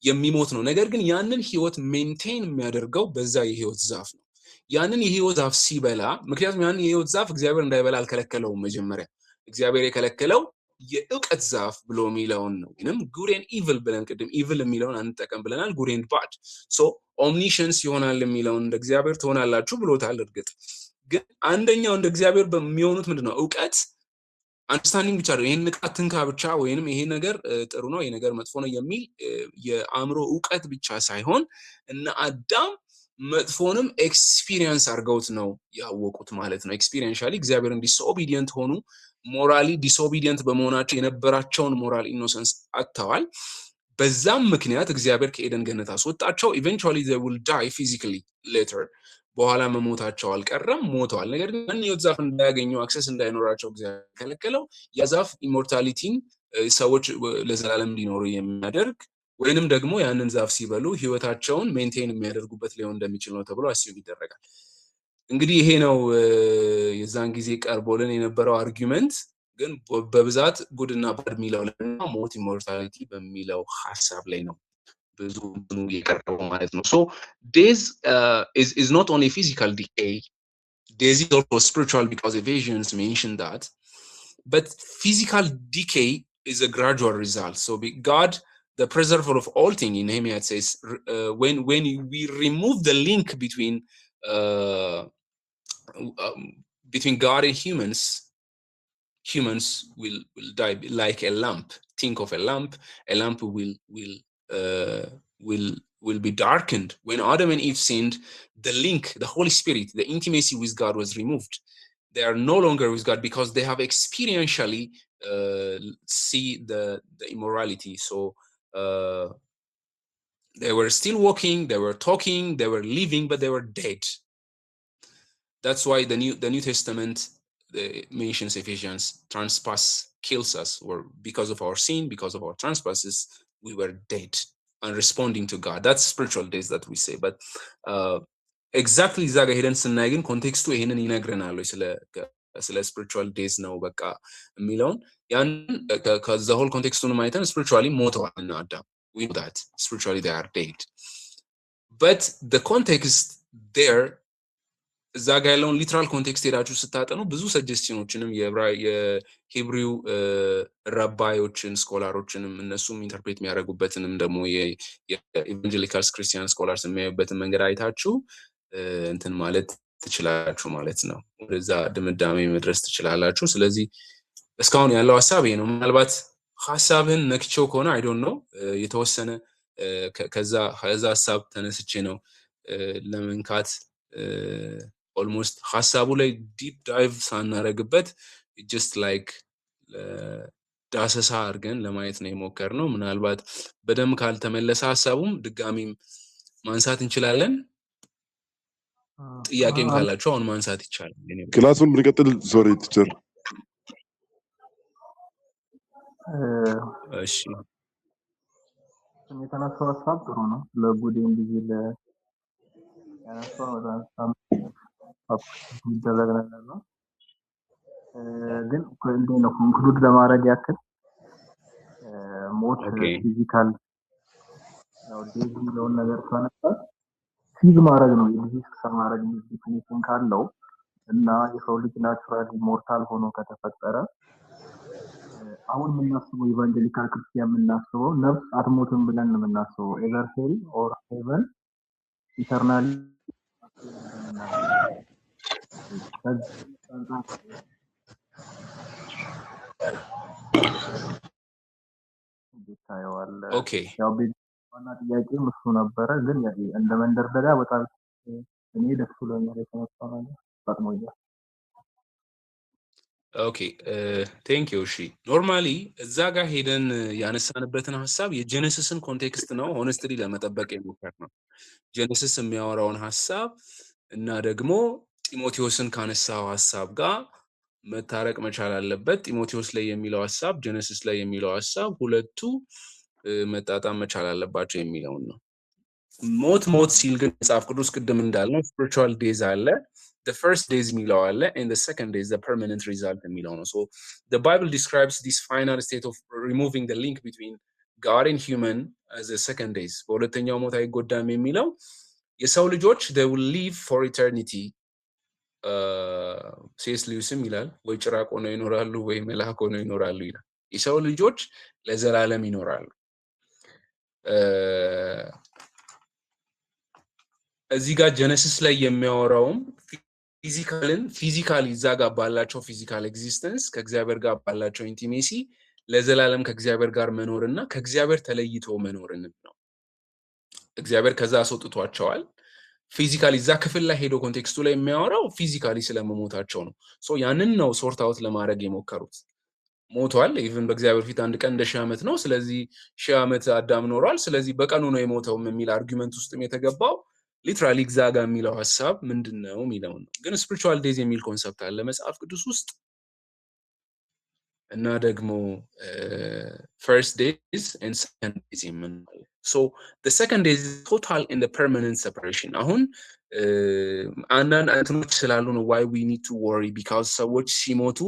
የሚሞት ነው። ነገር ግን ያንን ህይወት ሜንቴን የሚያደርገው በዛ የህይወት ዛፍ ነው። ያንን የህይወት ዛፍ ሲበላ ምክንያቱም ያንን የህይወት ዛፍ እግዚአብሔር እንዳይበላ አልከለከለውም መጀመሪያ እግዚአብሔር የከለከለው የእውቀት ዛፍ ብሎ የሚለውን ነው ወይንም good and evil ብለን ቅድም evil የሚለውን አንጠቀም ብለናል good and bad so omniscience ይሆናል የሚለውን እንደ እግዚአብሔር ትሆናላችሁ ብሎታል እርግጥ ግን አንደኛው እንደ እግዚአብሔር በሚሆኑት ምንድነው እውቀት አንደርስታንዲንግ ብቻ ነው ይሄን ንቃትንካ ብቻ ወይንም ይሄ ነገር ጥሩ ነው ይሄ ነገር መጥፎ ነው የሚል የአእምሮ እውቀት ብቻ ሳይሆን እና አዳም መጥፎንም ኤክስፒሪየንስ አርገውት ነው ያወቁት ማለት ነው ኤክስፒሪየንሻሊ እግዚአብሔርን ዲስኦቢዲየንት ሆኑ ሞራሊ ዲስኦቢዲየንት በመሆናቸው የነበራቸውን ሞራል ኢኖሰንስ አጥተዋል በዛም ምክንያት እግዚአብሔር ከኤደን ገነት አስወጣቸው eventually they will die physically later በኋላ መሞታቸው አልቀረም ሞተዋል ነገር ግን የህይወት ዛፍ እንዳያገኙ አክሰስ እንዳይኖራቸው እግዚአብሔር ከለከለው የዛፍ ኢሞርታሊቲን ሰዎች ለዘላለም እንዲኖሩ የሚያደርግ ወይንም ደግሞ ያንን ዛፍ ሲበሉ ህይወታቸውን ሜንቴን የሚያደርጉበት ሊሆን እንደሚችል ነው ተብሎ አስዩም ይደረጋል እንግዲህ ይሄ ነው የዛን ጊዜ ቀርቦልን የነበረው አርጊውመንት ግን በብዛት ጉድ እና ባድ ሚለው ለና ሞት ኢሞርታሊቲ በሚለው ሐሳብ ላይ ነው ብዙ የቀረበው ማለት ነው so days is not only physical decay days is also spiritual because Ephesians mentioned that but physical decay is a gradual result so God the preserver of all things in Nehemiah says when we remove the link between God and humans will die like a lamp think of a lamp will be darkened when Adam and Eve sinned the link the Holy Spirit the intimacy with God was removed they are no longer with God because they have experientially see the immorality so they were still walking they were talking they were living but they were dead that's why the New Testament mentions Ephesians trespass kills us or because of our sin because of our trespasses we were dead and responding to God that's spiritual days that we say but exactly zaga ሄደን ስናይ ግን ኮንቴክስቱ ይሄንን ይነግረናል ስለ spiritual days ነው በቃ የሚለውን ያን ከዛ ሆል ኮንቴክስቱን ማይተን spiritually ሞተዋልና አዳም we know that spiritually they are dead but the context there ዛጋ ያለውን ሊትራል ኮንቴክስት ሄዳችሁ ስታጠኑ ብዙ ሰጀስቲኖችንም የሂብሪው ራባዮችን ስኮላሮችንም እነሱም ኢንተርፕሬት የሚያደርጉበትንም ደግሞ የኢቫንጀሊካልስ ክርስቲያን ስኮላርስ የሚያዩበትን መንገድ አይታችሁ እንትን ማለት ትችላላችሁ ማለት ነው ወደዛ ድምዳሜ መድረስ ትችላላችሁ ስለዚህ እስካሁን ያለው ሐሳብ ይሄ ነው ምናልባት ሐሳብን ነክቸው ከሆነ I don't know የተወሰነ ከዛ ሐሳብ ተነስቼ ነው ለመንካት almost ሐሳቡ ላይ ዲፕ ዳይቭ ሳናረግበት just like ዳሰሳ አድርገን ለማየት ነው የሞከርነው ምናልባት በደም ካልተመለሰ ሐሳቡም ድጋሚም ማንሳት እንችላለን ጥያቄም ካላችሁ አሁን ማንሳት ይቻላል ክላሱን ብንቀጥል ሶሪ ቲቸር እሺ የተነሳው ሐሳብ ጥሩ ነው ለጉዴን ጊዜ ያነሳው ሐሳብ ይደረግ ነገር ነው ግን እንዴ ነው ኮንክሉድ ለማድረግ ያክል ሞት ፊዚካል ነው ዲጂታል ነገር ካነሳ ፊዝ ማድረግ ነው የዲጂስ ከማድረግ ዲፊኒሽን ካለው እና የሰው ልጅ ናቹራሊ ሞርታል ሆኖ ከተፈጠረ አሁን የምናስበው ኢቫንጀሊካል ክርስቲያን የምናስበው ነፍስ አትሞትም ብለን ነው የምናስበው ኤቨር ሄል ኦር ሄቨን ኢተርናሊ ኦኬ ያው ዋና ጥያቄ እሱ ነበረ ግን እንደ መንደርደሪያ በጣም እኔ ደስ ብሎኛል የተነሳው ነገር በጣም ኦኬ ቴንክ ዩ እሺ ኖርማሊ እዛ ጋር ሄደን ያነሳንበትን ሐሳብ የጄኔሲስን ኮንቴክስት ነው ሆነስትሊ ለመጠበቅ የሞከር ነው ጄኔሲስ የሚያወራውን ሐሳብ እና ደግሞ ጢሞቴዎስን ካነሳው ሐሳብ ጋር መታረቅ መቻል አለበት ጢሞቴዎስ ላይ የሚለው ሐሳብ ጄኔሲስ ላይ የሚለው ሐሳብ ሁለቱ መጣጣም መቻል አለባቸው የሚለው ነው ሞት ሲል ግን መጽሐፍ ቅዱስ ቅድም እንዳልነው spiritual days አለ the first days የሚለው አለ and the second days the permanent result የሚለው ነው so the Bible describes this final state of removing the link between God and human as the second days በሁለተኛው ሞት አይጎዳም የሚለው የሰው ልጆች they will live for eternity ሴስ ሊዩስም ይላል ወይ ጭራቅ ሆነው ይኖራሉ ወይ መልአክ ሆነው ይኖራሉ ይላል የሰው ልጆች ለዘላለም ይኖራሉ እዚህ ጋር ጀነሲስ ላይ የሚያወራውም ፊዚካሊ ዛጋ ባላቸው ፊዚካል ኤግዚስተንስ ከእግዚአብሔር ጋር ባላቸው ኢንቲሜሲ ለዘላለም ከእግዚአብሔር ጋር መኖርና ከእግዚአብሔር ተለይቶ መኖርን ነው እግዚአብሔር ከዛ አስወጥቷቸዋል ፊዚካሊ ዛ ክፍል ላይ ሄዶ ኮንቴክስቱ ላይ የሚያወራው ፊዚካሊ ስለመሞታቸው ነው ሶ ያንን ነው ሶርት አውት ለማድረግ የሞከሩት ሞቷል ኢቭን በእግዚአብሔር ፊት አንድ ቀን እንደ 1000 ዓመት ነው ስለዚህ 1000 ዓመት አዳም ኖሯል ስለዚህ በቀኑ ነው የሞተው የሚል አርጊውመንት ውስጥም የተገባው ሊትራሊ እግዚአጋ የሚለው ሐሳብ ምንድነው የሚለው ነው ግን ስፒሪቹዋል ዴዝ የሚል ኮንሰፕት አለ መጽሐፍ ቅዱስ ውስጥ እና ደግሞ first days and second days የምንለው so the second day is total and the permanent separation አሁን አንዳንድ እንትኖች ስላሉ ነው why we need to worry because ሰዎች ሲሞቱ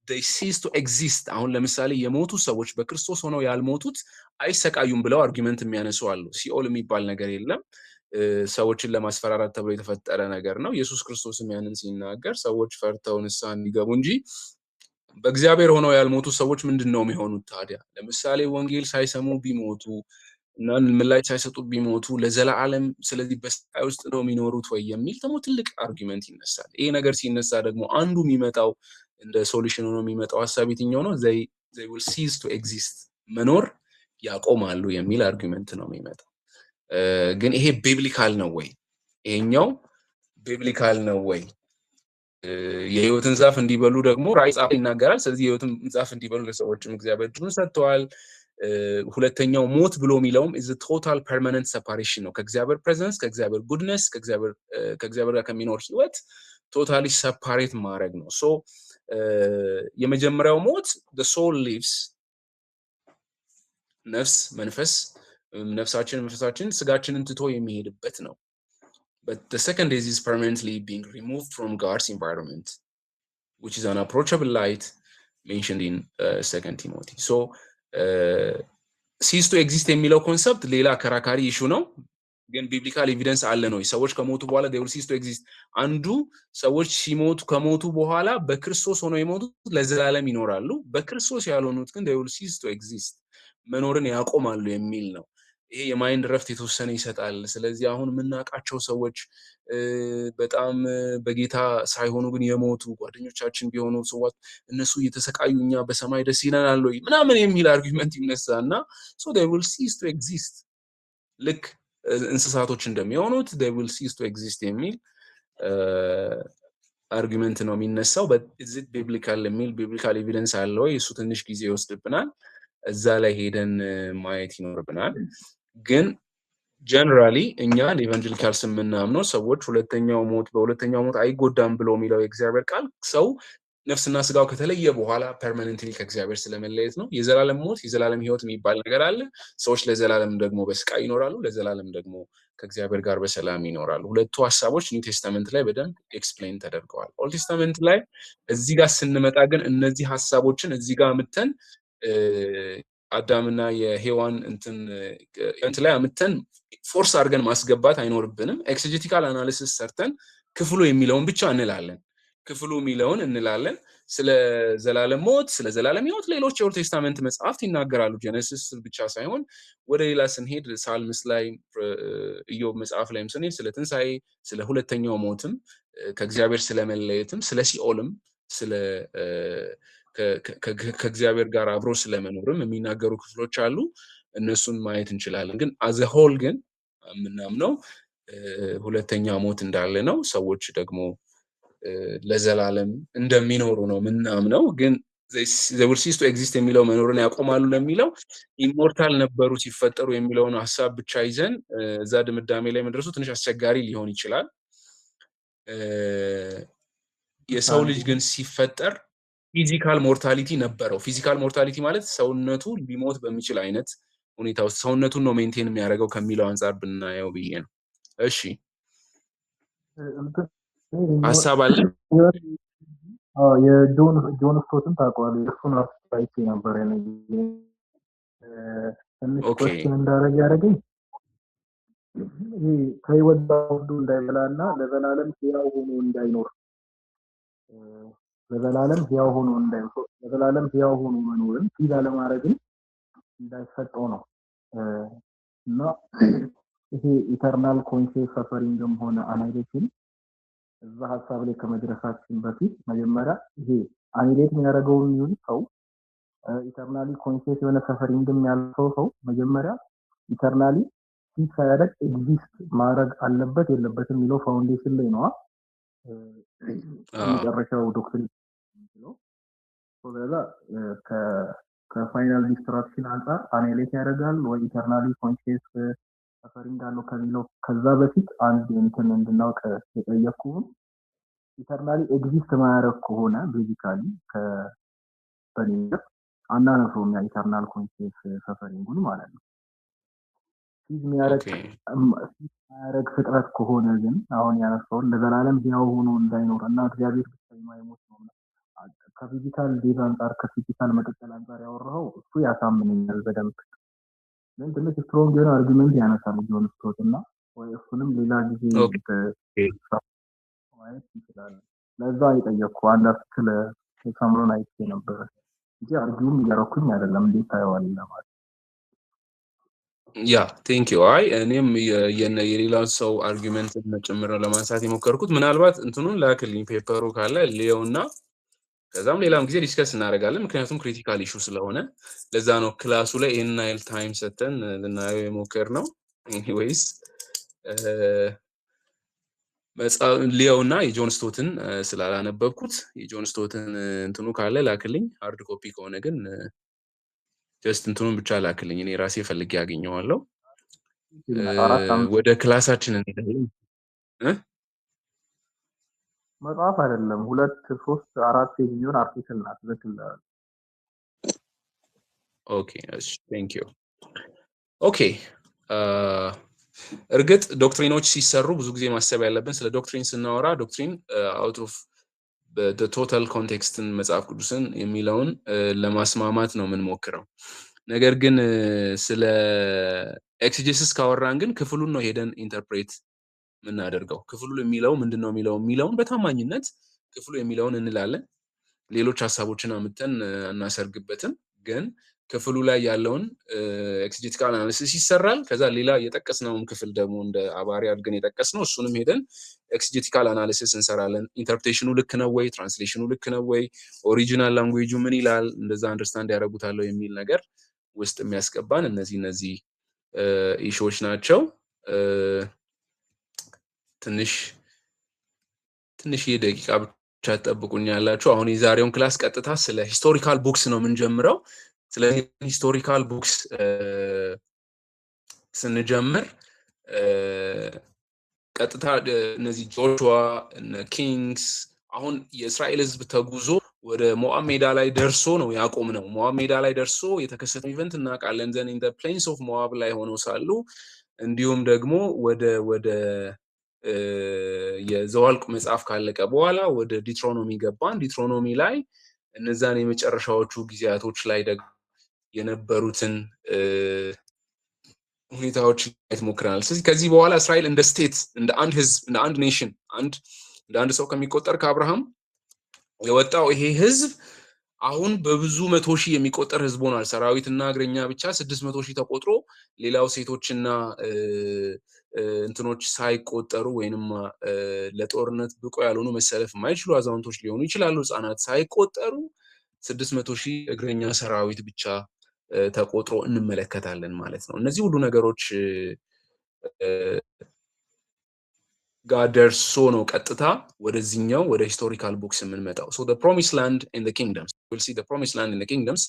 they cease to exist አሁን ለምሳሌ የሞቱ ሰዎች በክርስቶስ ሆነው ያልሞቱት አይሰቃዩም ብለው አርጊውመንት የሚያነሱ አሉ ሲኦል የሚባል ነገር የለም ሰዎችን ለማስፈራራት ተብሎ የተፈጠረ ነገር ነው ኢየሱስ ክርስቶስም ያንን ሲናገር ሰዎች ፈርተው ንስሐ እንዲገቡ እንጂ በእግዚአብሔር ሆነው ያልሞቱ ሰዎች ምንድነው የሚሆኑት ታዲያ ለምሳሌ ወንጌል ሳይሰሙ ቢሞቱ እና ምላሽ ሳይሰጡ ቢሞቱ ለዘላለም ስለዚህ በስቃይ ውስጥ ነው የሚኖሩት ወይ የሚል ደግሞ ትልቅ አርጊውመንት ይነሳል ይሄ ነገር ሲነሳ ደግሞ አንዱ የሚመጣው እንደ ሶሉሽን ሆኖ የሚመጣው ሐሳብ የትኛው ነው they will cease to exist መኖር ያቆማሉ የሚል አርጊውመንት ነው የሚመጣው ግን ይሄ ቢብሊካል ነው ወይ ይሄኛው ቢብሊካል ነው ወይ የህይወትን ዛፍ እንዲበሉ ደግሞ ራእይ ጻፍ ይናገራል ስለዚህ የህይወትን ዛፍ እንዲበሉ ለሰዎችም እግዚአብሔር ድሩን ሰጥቷል ሁለተኛው ሞት ብሎ የሚለውም is a total permanent separation ነው ከእግዚአብሔር ፕሬዘንስ ከእግዚአብሔር ጉድነስ ከእግዚአብሔር ጋር ከሚኖር ህይወት ቶታሊ ሰፓሬት ማድረግ ነው ሶ የመጀመሪያው ሞት the soul lives ነፍስ መንፈስ መንፈሳችን ስጋችንን ትቶ የሚሄድበት ነው but the second is permanently being removed from God's environment which is an unapproachable light mentioned in 2 Timothy so cease to exist የሚለው ኮንሰፕት ሌላ ከራካሪ ኢሹ ነው ግን ቢብሊካል ኤቪደንስ አለ ነው ሰዎች ከሞቱ በኋላ they will cease to exist አንዱ ሰዎች ሲሞቱ ከሞቱ በኋላ በክርስቶስ ሆነው የሞቱት ለዘላለም ይኖራሉ በክርስቶስ ያልሆኑት ግን they will cease to exist መኖርን ያቆማሉ የሚል ነው ይሄ የማይንድ ረፍት የተወሰነ ይሰጣል ስለዚህ አሁን የምናቃቸው ሰዎች በጣም በጌታ ሳይሆኑ ግን የሞቱ ጓደኞቻችን ቢሆኑ ሰዎች እነሱ እየተሰቃዩኛ በሰማይ ደስ ይለናል ወይ ምናምን የሚል አርጊውመንት ይነሳና so they will cease to exist ልክ እንስሳቶች እንደሚሆኑት they will cease to exist የሚል አርጊውመንት ነው የሚነሳው but is it biblical የሚል biblical evidence አለ ወይ እሱ ትንሽ ጊዜ ይወስድብናል እዛ ላይ ሄደን ማየት ይኖርብናል ግን ጀነራሊ እኛ ኢቫንጀሊካልስ የምናምነው ሰዎች በሁለተኛው ሞት አይጎዳም ብሎ የሚለው የእግዚአብሔር ቃል ሰው ነፍስና ስጋው ከተለየ በኋላ ፐርማነንትሊ ከእግዚአብሔር ስለመለየት ነው የዘላለም ሞት የዘላለም ህይወት የሚባል ነገር አለ ሰዎች ለዘላለም ደግሞ በስቃይ ይኖራሉ ለዘላለም ደግሞ ከእግዚአብሔር ጋር በሰላም ይኖራሉ ሁለቱ ሐሳቦች ኒው ቴስታመንት ላይ በደንብ ኤክስፕሌን ተደርገዋል ኦልድ ቴስታመንት ላይ እዚህ ጋር ስንመጣ ግን እነዚህ ሐሳቦችን እዚህ ጋር አምጥተን አዳምና የሔዋን እንት ላይ አምጥተን ፎርስ አድርገን ማስገባት አይኖርብንም ኤክሴጀቲካል አናሊሲስ ሰርተን ክፍሉ የሚለውን ብቻ እንላለን ስለ ዘላለም ሞት ስለ ዘላለም ህይወት ሌሎች የኦልድ ቴስታመንት መጽሐፍት ይናገራሉ ጀነሲስ ብቻ ሳይሆን ወደ ሌላ ስንሄድ ሳልምስ ላይ ኢዮብ መጽሐፍ ላይም ስንሄድ ስለ ትንሳኤ ስለ ሁለተኛው ሞትም ከእግዚአብሔር ስለመለየትም ስለ ሲኦልም ስለ ከእግዚአብሔር ጋር አብሮ ስለመኖርም የሚናገሩ ክፍሎች አሉ እነሱን ማየት እንችላለን ግን as a whole ግን ምናምነው ሁለተኛ ሞት እንዳለ ነው ሰዎች ደግሞ ለዘላለም እንደሚኖሩ ነው ምናምነው ግን they will cease to exist የሚለው መኖርን ያቆማሉ ለሚለው ኢሞርታል ነበሩ ሲፈጠሩ የሚለውን ሐሳብ ብቻ ይዘን እዛ ድምዳሜ ላይ መድረሱ ትንሽ አስቸጋሪ ሊሆን ይችላል የሰው ልጅ ግን ሲፈጠር ፊዚካል ሞርታሊቲ ነበረው ፊዚካል ሞርታሊቲ ማለት ሰውነቱ ሊሞት በሚችል አይነት ሁኔታ ውስጥ ሰውነቱን ነው ሜንቴን የሚያደርገው ከሚለው አንፃር ብናየው ብዬ ነው እሺ ሐሳብ አለ የጆን ስቶትን ታውቀዋለህ እሱን አስተያየት ነበር ትንሽ ኮስችን እንዳደረገ ያደረገኝ ይሄ ከህይወት ወርዶ እንዳይበላና ለዘላለም ሕያው ሆኖ እንዳይኖር ለዘላለም ሕያው ሆኖ እንዳይኖር ለዘላለም ሕያው ሆኖ መኖርን ፊዛ ለማድረግን እንዳይሰጠው ነው እና ይሄ ኢተርናል ኮንሽስ ሰፈሪንግም ሆነ አናይሌሽን እዛ ሀሳብ ላይ ከመድረሳችን በፊት መጀመሪያ ይሄ አናይሌት የሚያደርገውን ይሁን ሰው ኢተርናሊ ኮንሽስ የሆነ ሰፈሪንግም ያለው ሰው መጀመሪያ ኢተርናሊ ፊት ሳያደርግ ኤግዚስት ማድረግ አለበት የለበትም የሚለው ፋውንዴሽን ላይ ነው መጨረሻው ዶክትሪን ነው ስለዛ ከፋይናል ዲስትራክሽን አንፃር አናይሌት ያደርጋል ወይ ኢተርናሊ ኮንሽስ ሰፈሪንግ አለው ከሚለው ከዛ በፊት አንድ እንትን እንድናውቅ የጠየቅኩህ ኢተርናሊ ኤግዚስት ማያደርግ ከሆነ ቤዚካሊ ከበኔት አናነሳውም ያ ኢተርናል ኮንሽስ ሰፈሪንጉን ማለት ነው ፊዝ የሚያደርግ ፍጥረት ከሆነ ግን አሁን ያነሳውን ለዘላለም ሕያው ሆኖ እንዳይኖር እና እግዚአብሔር ብቻ የማይሞት ነው ከፊዚካል ዴዝ አንጻር ከፊዚካል መቀጠል አንጻር ያወራው እሱ ያሳምነኛል በደንብ ግን ትንሽ ስትሮንግ የሆነ አርጊመንት ያነሳል ጆን ስቶት እና ወይ እሱንም ሌላ ጊዜ ማየት ይችላል ለዛ የጠየቅኩ አንድ አርቲክል ሰሞኑን አይቼ ነበር እንጂ አርጊውም እያረኩኝ አይደለም እንዴት ታየዋለህ ለማለት ያ ቴንክ ዩ አይ እኔም የሌላው ሰው አርጊመንት ጭምር ለማንሳት የሞከርኩት ምናልባት እንትኑን ላክልኝ ፔፐሩ ካለ ሊዮና ከዛም ሌላም ጊዜ ዲስከስ እናደርጋለን ምክንያቱም ክሪቲካል ኢሹ ስለሆነ ለዛ ነው ክላሱ ላይ ይሄን ናይል ታይም ሰተን ልናየው የሞከርነው ኤኒዌይስ ሊዮና የጆን ስቶትን ስላላነበብኩት የጆን ስቶትን እንትኑ ካለ ላክልኝ ሃርድ ኮፒ ከሆነ ግን ጀስት እንትኑን ብቻ ላክልኝ እኔ ራሴ ፈልጌ ያገኘዋለሁ ወደ ክላሳችን እንሄዳለን መጽሐፍ አይደለም 2 3 4 ፔጅ ቢሆን አርቲክል ናት ለክል ኦኬ እሺ ቴንክ ዩ ኦኬ እርግጥ ዶክትሪኖች ሲሰሩ ብዙ ጊዜ ማሰብ ያለብን ስለ ዶክትሪን ስናወራ ዶክትሪን አውት ኦፍ the total context መጽሐፍ ቅዱስን የሚለውን ለማስማማት ነው የምንሞክረው ነገር ግን ስለ ኤክሲጀሲስ ካወራን ግን ክፍሉን ነው ሄደን ኢንተርፕሬት ምናደርገው ክፍሉ የሚለው ምንድነው የሚለውን በታማኝነት ክፍሉ የሚለውን እንላለን ሌሎች ሐሳቦችን አምጥተን እናሰርግበትም ግን ክፍሉ ላይ ያለውን ኤክሲጀቲካል አናሊሲስ ይሰራል ከዛ ሌላ የጠቀስነውም ክፍል ደግሞ እንደ አባሪ አድርገን የጠቀስነው እሱንም ሄደን ኤክሲጀቲካል አናሊሲስ እንሰራለን ኢንተርፕሬቴሽኑ ልክ ነው ወይ ትራንስሌሽኑ ልክ ነው ወይ ኦሪጂናል ላንጉዌጁ ምን ይላል እንደዛ አንደርስታንድ ያደርጉታል የሚል ነገር ውስጥ የሚያስገባን እነዚህ ኢሹዎች ናቸው ትንሽ የደቂቃ ብቻ ተጠብቁኛላችሁ አሁን የዛሬውን ክላስ ቀጥታ ስለ ሂስቶሪካል ቡክስ ነው የምንጀምረው ስለዚህ ሂስቶሪካል ቡክስ ስንጀምር ቀጥታ እነዚህ ጆሹዋ ኪንግስ አሁን የእስራኤል ህዝብ ተጉዞ ወደ ሞዓብ ሜዳ ላይ ደርሶ ነው ያቆምነው ሞዓብ ሜዳ ላይ ደርሶ የተከሰተው ኢቨንት እናውቃለን ዘን ኢን ዘ ፕሌንስ ኦፍ ሞዓብ ላይ ሆነው ሳሉ እንዲሁም ደግሞ ወደ የዘዋልቁ መጽሐፍ ካለቀ በኋላ ወደ ዲትሮኖሚ ገባን ዲትሮኖሚ ላይ እነዛን የመጨረሻዎቹ ጊዜያቶች ላይ ደግሞ የነበሩትን ሁኔታዎች ማየት ሞክረናል ስለዚህ ከዚህ በኋላ እስራኤል እንደ ስቴት እንደ አንድ ህዝብ እንደ አንድ ኔሽን እንደ አንድ ሰው ከሚቆጠር ከአብርሃም የወጣው ይሄ ህዝብ አሁን በብዙ መቶ ሺህ የሚቆጠር ህዝብ ሆኗል ሰራዊትና እግረኛ ብቻ 600 ሺህ ተቆጥሮ ሌላው ሴቶችና እንትኖች ሳይቆጠሩ ወይንም ለጦርነት ብቁ ያልሆኑ መሰለፍ የማይችሉ አዛውንቶች ሊሆኑ ይችላሉ ህፃናት ሳይቆጠሩ 600 ሺህ እግረኛ ሰራዊት ብቻ ተቆጥሮ እንመለከታለን ማለት ነው እነዚህ ሁሉ ነገሮች ጋር ደርሶ ነው ቀጥታ ወደዚህኛው ወደ ሂስቶሪካል ቡክስ የምንመጣው so the promised land and the kingdoms we'll see the promised land and the kingdoms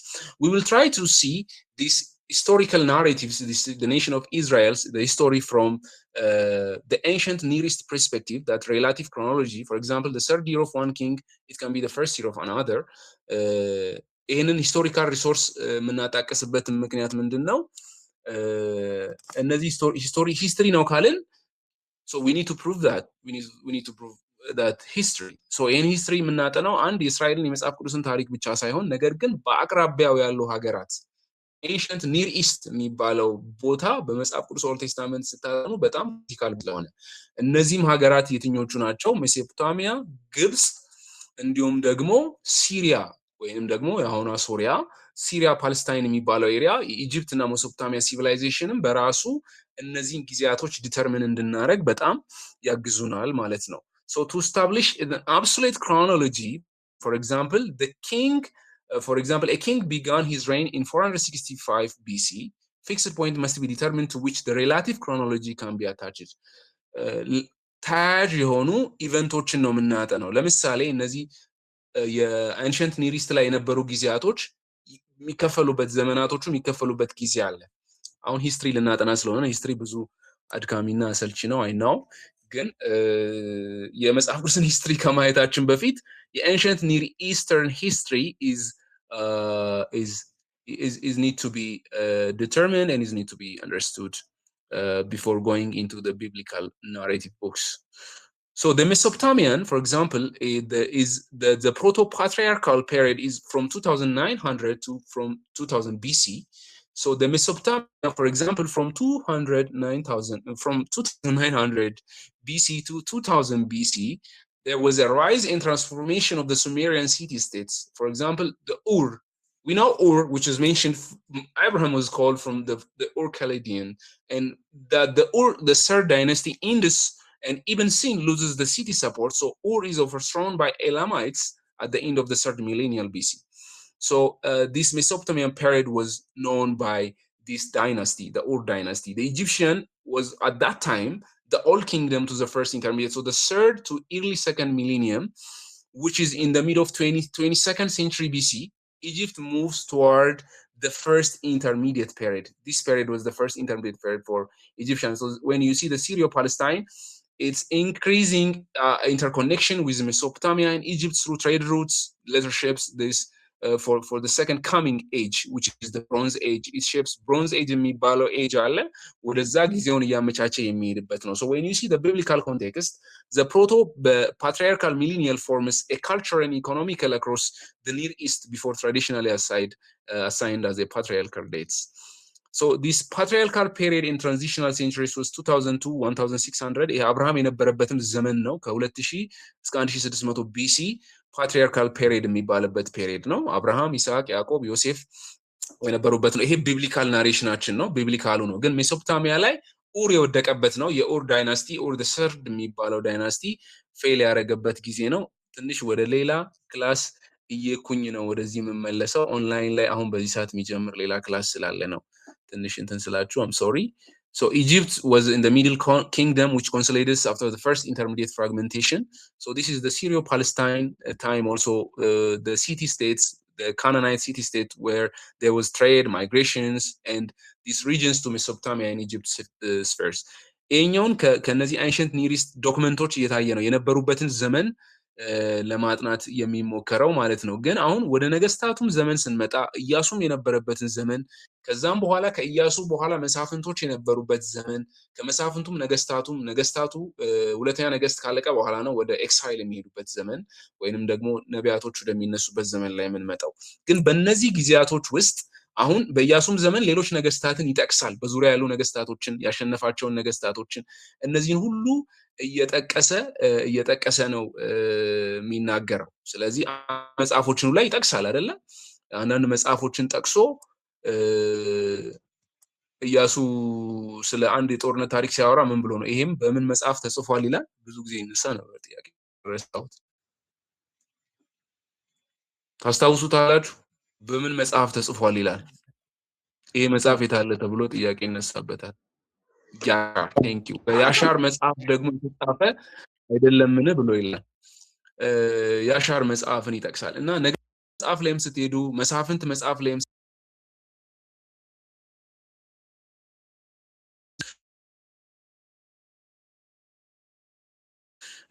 we will try to see these historical narratives the nation of Israel the history from the ancient Near East perspective that relative chronology for example the third year of one king it can be the first year of another ይሄንን ሂስቶሪካል ሪሶርስ የምናጣቀስበት ምክንያት ምንድነው እነዚህ ሂስቶሪ ነው ካልን so we need to prove that we need to prove that history so in history የምናጠናው አንድ የእስራኤልን የመጽሐፍ ቅዱስን ታሪክ ብቻ ሳይሆን ነገር ግን በአቅራቢያው ያሉ ሀገራት ኤንሸንት ኒር ኢስት የሚባለው ቦታ በመጽሐፍ ቅዱስ ኦልድ ቴስታመንት ስታጠኑ በጣም ክሪቲካል ስለሆነ እነዚህም ሀገራት የትኞቹ ናቸው? ሜሶፖታሚያ፣ ግብጽ እንዲሁም ደግሞ ሲሪያ ወይንም ደግሞ የአሁኗ ሶሪያ፣ ሲሪያ ፓለስታይን የሚባለው ኤሪያ ኢጂፕት እና ሜሶፖታሚያ ሲቪላይዜሽንም በራሱ እነዚህን ጊዜያቶች ዲተርሚን እንድናደርግ በጣም ያግዙናል ማለት ነው። So to establish an absolute chronology, for example, for example, a king began his reign in 465 BC. Fixed point must be determined to which the relative chronology can be attached. ታያዥ የሆኑ ኢቨንቶችን ነው የምናጠናው። ለምሳሌ እነዚህ የአንሸንት ኒር ኢስት ላይ የነበሩ ጊዜያቶች የሚከፈሉበት ዘመናቶቹ የሚከፈሉበት ጊዜ አለ። አሁን ሂስትሪ ልናጠና ስለሆነ ሂስትሪ ብዙ አድካሚና አሰልቺ ነው አይናው። ግን የመጽሐፍ ቅዱስን ሂስትሪ ከማየታችን በፊት የአንሸንት ኒር ኢስተርን ሂስትሪ is need to be determined and is need to be understood before going into the biblical narrative books. So the Mesopotamian, for example, the proto-patriarchal period is from 2900 to from 2000 BC. So the Mesopotamia, for example, from 2900 BC to 2000 BC, there was a rise in transformation of the Sumerian city-states. For example, the Ur. We know Ur, which is mentioned, Abraham was called from the Ur Chaldean, and that the Ur, the third dynasty, Indus and Ibn Sin loses the city support. So Ur is overthrown by Elamites at the end of the third millennial BC. So this Mesopotamian period was known by this dynasty, the Ur dynasty. The Egyptian was at that time the old kingdom to the first intermediate. So the third to early second millennium, which is in the middle of 22nd century BC, Egypt moves toward the first intermediate period. This period was the first intermediate period for Egyptians. So when you see the Syrio-Palestine, it's increasing interconnection with Mesopotamia and Egypt through trade routes, leather ships, this for the second coming age, which is the Bronze Age. It shapes Bronze Age የሚባለው age አለ ወደዛ ጊዜውን እያመቻቸ የሚሄድበት ነው። So when you see the biblical context, the proto-patriarchal millennial forms a cultural and economical across the Near East before traditionally assigned as a patriarchal dates. So this patriarchal period in transitional centuries was 2000 to 1600. ይሄ አብርሃም የነበረበትም ዘመን ነው። ከ2000 እስከ 1600 BC ፓትሪያርካል ፔሪድ የሚባልበት ፔሪድ ነው። አብርሃም፣ ይስሐቅ፣ ያዕቆብ፣ ዮሴፍ የነበሩበት ነው። ይሄ ቢብሊካል ናሬሽናችን ነው፣ ቢብሊካሉ ነው። ግን ሜሶፖታሚያ ላይ ኡር የወደቀበት ነው። የኡር ዳይናስቲ ኡር ዘ ሰርድ የሚባለው ዳይናስቲ ፌል ያደረገበት ጊዜ ነው። ትንሽ ወደ ሌላ ክላስ እየኩኝ ነው ወደዚህ የምመለሰው። ኦንላይን ላይ አሁን በዚህ ሰዓት የሚጀምር ሌላ ክላስ ስላለ ነው ትንሽ እንትን ስላችሁ I'm sorry. So Egypt was in the Middle Kingdom, which consolidated after the first intermediate fragmentation. So this is the Syrio-Palestine time, also the city-states, the Canaanite city-state, where there was trade, migrations, and these regions to Mesopotamia and Egypt spheres. ይሄኛውን ከነዚህ ancient Near East ዶክመንቶች እየታየ ነው የነበሩበትን ዘመን ለማጥናት የሚሞከረው ማለት ነው። ግን አሁን ወደ ነገስታቱም ዘመን ስንመጣ ኢያሱም የነበረበትን ዘመን ከዛም በኋላ ከኢያሱ በኋላ መሳፍንቶች የነበሩበት ዘመን ከመሳፍንቱም ነገስታቱ ሁለተኛ ነገስት ካለቀ በኋላ ነው ወደ ኤክሳይል የሚሄዱበት ዘመን ወይንም ደግሞ ነቢያቶች ወደሚነሱበት ዘመን ላይ የምንመጣው። ግን በእነዚህ ጊዜያቶች ውስጥ አሁን በኢያሱም ዘመን ሌሎች ነገስታትን ይጠቅሳል። በዙሪያ ያሉ ነገስታቶችን ያሸነፋቸውን ነገስታቶችን እነዚህን ሁሉ እየጠቀሰ ነው የሚናገረው። ስለዚህ መጽሐፎችን ላይ ይጠቅሳል አይደለ? አንዳንድ መጽሐፎችን ጠቅሶ ኢያሱ ስለ አንድ የጦርነት ታሪክ ሲያወራ ምን ብሎ ነው? ይሄም በምን መጽሐፍ ተጽፏል ይላል። ብዙ ጊዜ ይነሳ ነበር ጥያቄ ረስታውት። ታስታውሱታላችሁ? በምን መጽሐፍ ተጽፏል ይላል። ይሄ መጽሐፍ የታለ ተብሎ ጥያቄ ይነሳበታል። ቴንክ ዩ የአሻር መጽሐፍ ደግሞ የተጻፈ አይደለምን ብሎ ይላል። የአሻር መጽሐፍን ይጠቅሳል እና ነገሥት መጽሐፍ ላይም ስትሄዱ መሳፍንት መጽሐፍ ላይም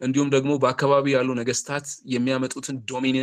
እንዲሁም ደግሞ በአካባቢ ያሉ ነገስታት የሚያመጡትን ዶሚኔንስ